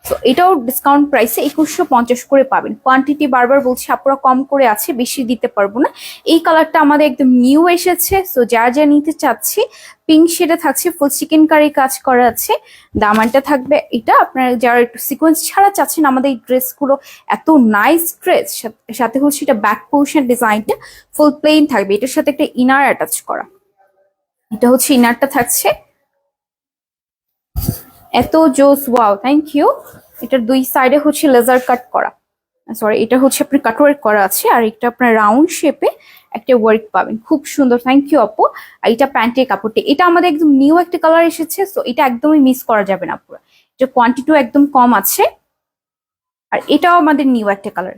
তো এটাও ডিসকাউন্ট প্রাইসে 2150 করে পাবেন। কোয়ান্টিটি বারবার বলছি আপুরা কম করে আছে, বেশি দিতে পারবো না। এই কালারটা আমাদের একদম নিউ এসেছে, সো যারা যা নিতে চাচ্ছি পিঙ্ক শেডে থাকছে, ফুল চিকেন কারি কাজ করা আছে। দামানটা থাকবে এটা। আপনারা যারা একটু সিকোয়েন্স ছাড়া চাচ্ছেন আমাদের এই ড্রেসগুলো, এত নাইস ড্রেস, সাথে হচ্ছে এটা ব্যাক পোর্শন ডিজাইনটা ফুল প্লেন থাকবে, এটার সাথে একটা ইনার অ্যাটাচ করা। এটা হচ্ছে ইনারটা থাকছে, এত জোস, ওয়াও, থ্যাংক ইউ। এটার দুই সাইডে হচ্ছে লেজার কাট করা, সরি এটা হচ্ছে আপনার কাট ওয়ার্ক করা আছে। আর এটা আপনার রাউন্ড শেপে একটা ওয়ার্ক পাবেন, খুব সুন্দর, থ্যাংক ইউ আপু। আর এটা প্যান্টের কাপড়টা, এটা আমাদের একদম নিউ একটা কালার এসেছে, সো এটা একদমই মিস করা যাবে না আপুরা। এটা কোয়ান্টিটিও একদম কম আছে। আর এটাও আমাদের নিউ একটা কালার।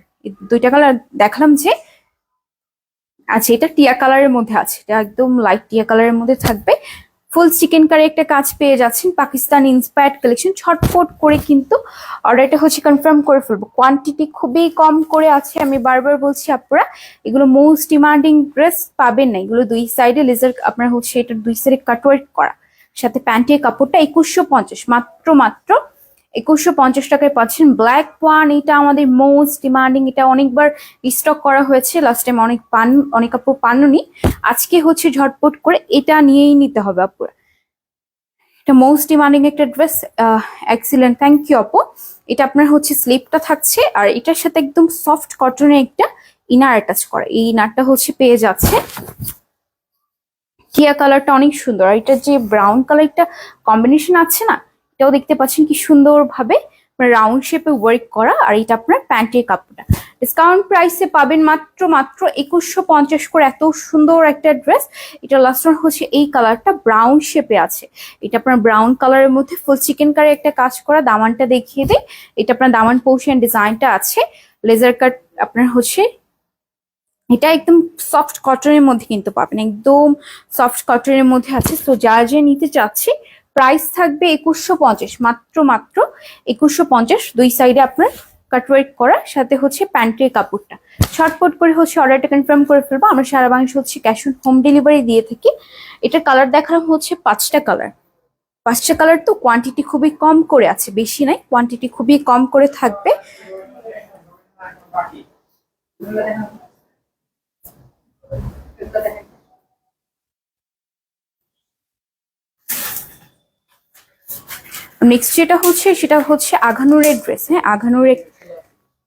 দুইটা কালার দেখালাম যে, আচ্ছা এটা টিয়া কালারের মধ্যে আছে, এটা একদম লাইট টিয়া কালারের মধ্যে থাকবে। ফুল চিকেন কারি একটা কাজ পেয়ে যাচ্ছেন, পাকিস্তান ইন্সপায়ার্ড কালেকশন। ছটফট করে কিন্তু অর্ডারটা হচ্ছে কনফার্ম করে ফেলবো, কোয়ান্টিটি খুবই কম করে আছে। আমি বারবার বলছি আপনারা এগুলো মোস্ট ডিমান্ডিং ড্রেস পাবেন না। এগুলো দুই সাইডে লেজার, আপনার হচ্ছে এটার দুই সাইডে কাটওয়ার্ক করা, সাথে প্যান্টের কাপড়টা 2150, মাত্র 2150 টাকায় পাচ্ছেন। ব্ল্যাক ওয়ান, এটা আমাদের মোস্ট ডিমান্ডিং, এটা অনেকবার স্টক করা হয়েছে, লাস্ট টাইম অনেক আপু পাননি। আজকে হচ্ছে ঝটপট করে এটা নিয়েই নিতে হবে আপুরা। এটা মোস্ট ডিমান্ডিং একটা ড্রেস, এক্সিলেন্ট, থ্যাংক ইউ আপু। এটা আপনার হচ্ছে স্লিপটা থাকছে, আর এটার সাথে একদম সফট কটনের একটা ইনার অ্যাটাচ করা। এই ইনারটা হচ্ছে পেয়ে যাচ্ছে। টিয়া কালারটা অনেক সুন্দর, আর এটা যে ব্রাউন কালারটা কম্বিনেশন আছে না, এটাও দেখতে পাচ্ছেন কি সুন্দর ভাবে রাউন্ড শেপে ওয়ার্ক করা। আর এটা আপনার প্যান্টের কাপড়টা ডিসকাউন্ট প্রাইসে পাবেন মাত্র 2150 করে। এত সুন্দর একটা ড্রেস। এটা লাস্ট ওয়ান হচ্ছে এই কালারটা ব্রাউন শেপে আছে। এটা আপনার ব্রাউন কালারের মধ্যে ফুল চিকেন কারি একটা কাজ করা। দামানটা দেখিয়ে দেয়, এটা আপনার দামান পোর্শন ডিজাইনটা আছে, লেজার কাট আপনার হচ্ছে। এটা একদম সফট কটনের মধ্যে কিন্তু পাবেন, একদম সফট কটনের মধ্যে আছে। তো যা যা নিতে চাচ্ছি প্রাইস থাকবে 2150, মাত্র 2150। দুই সাইডে আপনার কাটওয়ার্ক করা, সাথে হচ্ছে প্যান্টের কাপড়টা। ছটপট করে হচ্ছে অর্ডারটা কনফার্ম করে ফেলবো। আমরা সারা বাংলাদেশে হচ্ছে ক্যাশ অন হোম ডেলিভারি দিয়ে থাকি। এটার কালার দেখালাম হচ্ছে 5টা কালার। 5টা কালার তো কোয়ান্টিটি খুবই কম করে আছে, বেশি নাই, কোয়ান্টিটি খুবই কম করে থাকবে। নেক্সট যেটা হচ্ছে সেটা হচ্ছে আঘানুরের ড্রেস। হ্যাঁ,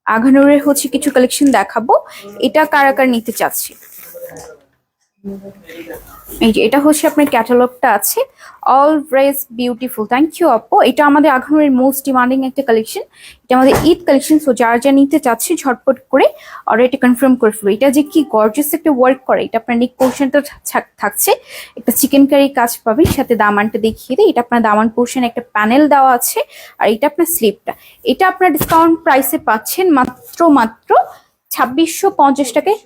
আঘানুরের হচ্ছে কিছু কালেকশন দেখাবো। এটা কারা কারা নিতে চাচ্ছি, এই যে এটা হচ্ছে আপনার ক্যাটালগটা আছে, অলওয়েজ বিউটিফুল। থ্যাংক ইউ আপু। এটা আমাদের আঘানুরের মোস্ট ডিমান্ডিং একটা কালেকশন, এটা আমাদের ঈদ কালেকশন। সো যারা যা নিতে চাচ্ছে ঝটপট করে অর্ডারটি কনফার্ম করে ফেলবো। এটা যে কি গর্জিয়াস একটা ওয়ার্ক করে, এটা আপনার নেক পোর্শনটা থাকছে একটা চিকেন কারি কাজ পাবেন, সাথে দামানটা দেখিয়ে দিই। এটা আপনার দামান পোর্শন একটা প্যানেল দেওয়া আছে, আর এটা আপনার স্লিপটা। এটা আপনার ডিসকাউন্ট প্রাইসে পাচ্ছেন মাত্র মাত্র 2650 টাকায়,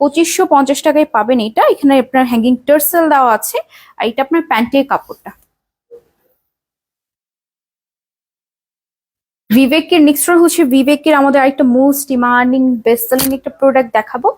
2550 টাকায় পাবেন এটা। এখানে আপনার হ্যাঙ্গিং টার্সেল দেওয়া আছে, আর এটা আপনার প্যান্টের কাপড়টা। বিবেকের নেক্সট হচ্ছে বিবেকের আমাদের আরেকটা মোস্ট ডিমান্ডিং বেস্ট সেলিং একটা প্রোডাক্ট দেখাবো।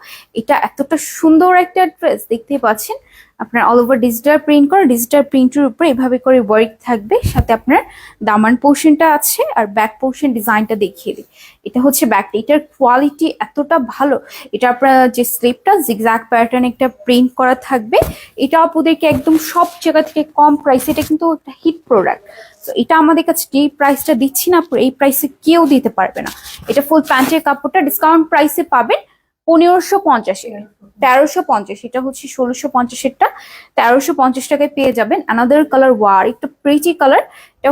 এটা এতটা সুন্দর একটা ড্রেস, দেখতেই পাচ্ছেন আপনার অল ওভার ডিজিটাল প্রিন্ট করা, ডিজিটাল প্রিন্টের উপরে এভাবে করে ওয়ার্ক থাকবে, সাথে আপনার দামান পোর্শনটা আছে আর ব্যাক পোর্শন ডিজাইনটা দেখিয়ে দিই। এটা হচ্ছে ব্যাকটা, এটার কোয়ালিটি এতটা ভালো। এটা আপনার যে স্লিপটা জিগজ্যাগ প্যাটার্ন একটা প্রিন্ট করা থাকবে। এটা আপনাদেরকে একদম সব জায়গা থেকে কম প্রাইসে, এটা কিন্তু একটা হিট প্রোডাক্ট। তো এটা আমাদের কাছে যে প্রাইসটা দিচ্ছি না, এই প্রাইসে কেউ দিতে পারবে না। এটা ফুল প্যান্টের কাপড়টা ডিসকাউন্ট প্রাইসে পাবেন 1550-এ, 1350। এটা হচ্ছে 1650-এরটা 1350 টাকায় পেয়ে যাবেন। অ্যানাদার কালার, ওয়ার একটু প্রিটি কালার। এটা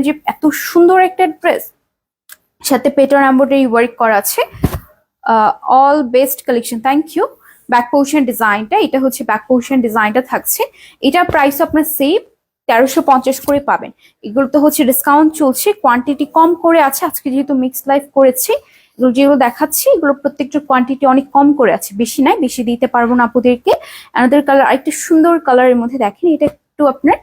যে এত সুন্দর একটা ড্রেস, সাথে প্যাটার্ন এমব্রয়ডারি ওয়ার্ক করা আছে। All best collection, thank you. Back portion ডিজাইনটা, এটা হচ্ছে ব্যাক পোর্শন ডিজাইনটা থাকছে। এটার প্রাইস আপনার সেম 1350 করে পাবেন। এগুলো তো হচ্ছে ডিসকাউন্ট চলছে, কোয়ান্টিটি কম করে আছে আজকে যেহেতু মিক্সড লাইভ করেছি। এগুলো যেগুলো দেখাচ্ছি এগুলো প্রত্যেকটার কোয়ান্টিটি অনেক কম করে আছে, বেশি নাই, বেশি দিতে পারবো না আপুদেরকে। অ্যানাদার কালার, আরেকটা সুন্দর কালারের মধ্যে দেখেন, এটা একটু আপনার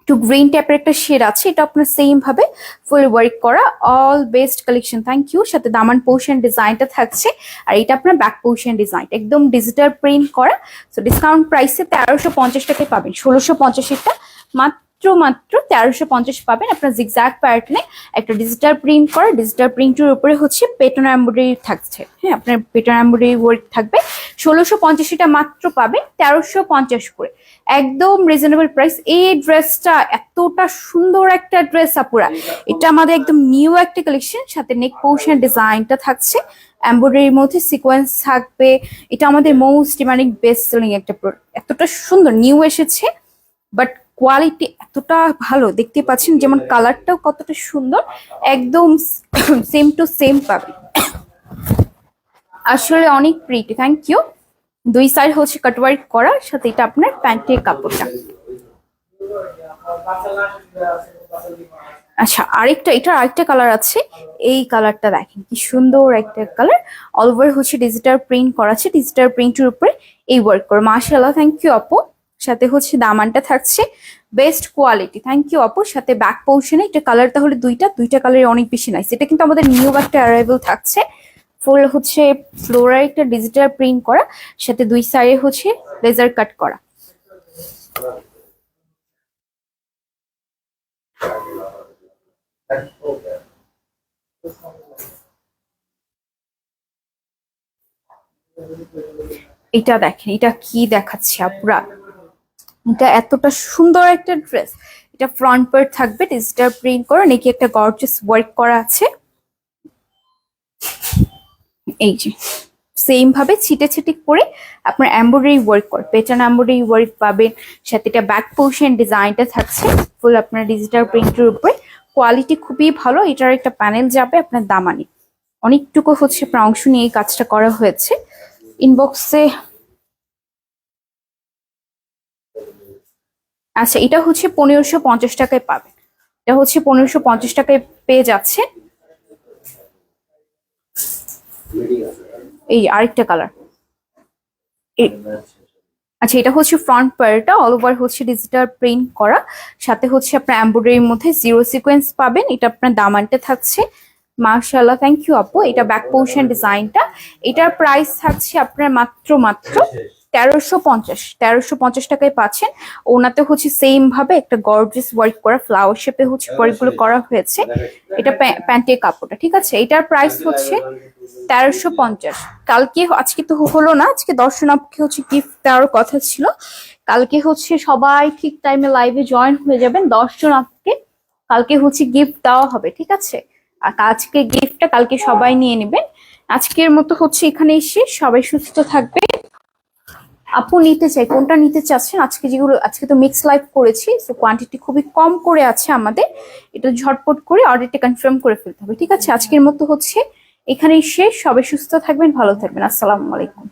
একটু গ্রিন টাইপের একটা শেড আছে। এটা আপনার সেম ভাবে ফুল ওয়ার্ক করা, all best collection, thank you. সাথে দামান পোর্শন ডিজাইনটা থাকছে, আর এটা আপনার ব্যাক পোর্শন ডিজাইন একদম ডিজিটাল প্রিন্ট করা। সো ডিসকাউন্ট প্রাইসে 1350 টাকায় পাবেন। 1650-এরটা মাত্র মাত্র 1350 পাবেন। আপনার জিগজ্যাগ প্যাটার্নে একটা ডিজিটাল প্রিন্ট করা, ডিজিটাল প্রিন্টের উপরে হচ্ছে পেটন এমব্রয়ডারি থাকছে। হ্যাঁ, আপনার পেটন এমব্রয়ডারি ওয়ার্ক থাকবে। 1650-এটা মাত্র পাবেন 1350 করে, একদম রিজনেবল প্রাইস। এই ড্রেসটা এতটা সুন্দর একটা ড্রেস আপুরা, এটা আমাদের একদম নিউ একটা কালেকশন, সাথে নেক পোর্শন ডিজাইনটা থাকছে, এমব্রয়ডারির মধ্যে সিকোয়েন্স থাকবে। এটা আমাদের মোস্ট ডিমান্ডিং বেস্ট সেলিং একটা প্রোডাক্ট। এতটা সুন্দর নিউ এসেছে, বাট কোয়ালিটি এতটা ভালো, দেখতে পাচ্ছেন যেমন কালারটাও কতটা সুন্দর, একদম সেম টু সেম পাবে। আসলে অনেক প্রিটি, থ্যাংক ইউ। দুই সাইড হচ্ছে কাটওয়ার্ক করা, সাথে এটা আপনার প্যান্টের কাপড়টা। আচ্ছা, এটার আরেকটা কালার আছে, এই কালারটা দেখেন কি সুন্দর একটা কালার। অল ওভার হচ্ছে ডিজিটাল প্রিন্ট করা আছে, ডিজিটাল প্রিন্টের উপরে এই ওয়ার্ক করে, মাশাআল্লাহ, থ্যাংক ইউ আপু। সাথে হচ্ছে দামানটা থাকছে বেস্ট কোয়ালিটি, থ্যাংক ইউ আপু। সাথে ব্যাক পোর্শনে এটা কালার তাহলে দুইটা কালার অনেক বেশি নাইস। এটা কিন্তু আমাদের নিউ একটা অ্যারাইভেল থাকছে, ফুল হচ্ছে ফ্লোরাল একটা ডিজিটাল প্রিন্ট করা, সাথে দুই সাইডে হচ্ছে লেজার কাট করা। এটা দেখেন, এটা কি দেখাচ্ছে আপুরা, এটা এতটা সুন্দর একটা ড্রেস। এটা ফ্রন্ট পার্ট থাকবে ডিজিটাল প্রিন্ট করা, নাকি একটা গর্জিয়াস ওয়ার্ক করা আছে। এই যে সেম ভাবে ছিটে ছিটে করে আপনার এমব্রয়ডারি ওয়ার্ক করে, পেটার্ন এমব্রয়ডারি ওয়ার্ক পাবেন। সাথে এটা ব্যাক পোর্শন ডিজাইনটা থাকছে ফুল আপনার ডিজিটাল প্রিন্টের উপরে, কোয়ালিটি খুবই ভালো। এটার একটা প্যানেল যাবে আপনার দামানে, অনেকটুকু হচ্ছে আপনার অংশ নিয়ে এই কাজটা করা হয়েছে। ইনবক্সে আচ্ছা, এটা হচ্ছে 1550 টাকায় পাবেন। এটা হচ্ছে 1550 টাকায় পেয়ে যাচ্ছে। এই আরেকটা কালার, আচ্ছা এটা হচ্ছে ফ্রন্ট পার্টটা, অল ওভার হচ্ছে ডিজিটাল প্রিন্ট করা, সাথে হচ্ছে আপনার এমব্রয়ডারির মধ্যে জিরো সিকোয়েন্স পাবেন। এটা আপনার দামানটা থাকছে, মাশাআল্লাহ, থ্যাংক ইউ আপু। এটা ব্যাক পোর্শন ডিজাইনটা, এটার প্রাইস থাকছে আপনার মাত্র মাত্র 1350 টাকায় পাচ্ছেন। ওনাতে হচ্ছে সেম ভাবে একটা গর্জিয়াস ওয়ার্ক করা, ফ্লাওয়ার শেপে হচ্ছে ওয়ার্কগুলো করা হয়েছে। এটা প্যান্টের কাপড়টা, ঠিক আছে। এটার প্রাইস হচ্ছে 1350। কালকে, আজকে তো হলো না, আজকে দর্শনার্থীকে হচ্ছে গিফট দেওয়ার কথা ছিল। কালকে হচ্ছে সবাই ঠিক টাইমে লাইভে জয়েন হয়ে যাবেন, 10 জন আপুকে কালকে হচ্ছে গিফট দেওয়া হবে, ঠিক আছে। আর আজকে গিফটটা কালকে সবাই নিয়ে নেবেন। আজকের মতো হচ্ছে এখানে এসে সবাই সুস্থ থাকবে। আপু নিতে চাই, কোনটা নিতে চাচ্ছেন? আজকে যেগুলো, আজকে তো মিক্স লাইভ করেছি, তো কোয়ান্টিটি খুবই কম করে আছে আমাদের, এটা ঝটপট করে অর্ডারটা কনফার্ম করে ফেলতে হবে। ঠিক আছে, আজকের মতো হচ্ছে এখানেই শেষ। সবাই সুস্থ থাকবেন, ভালো থাকবেন। আসসালামু আলাইকুম।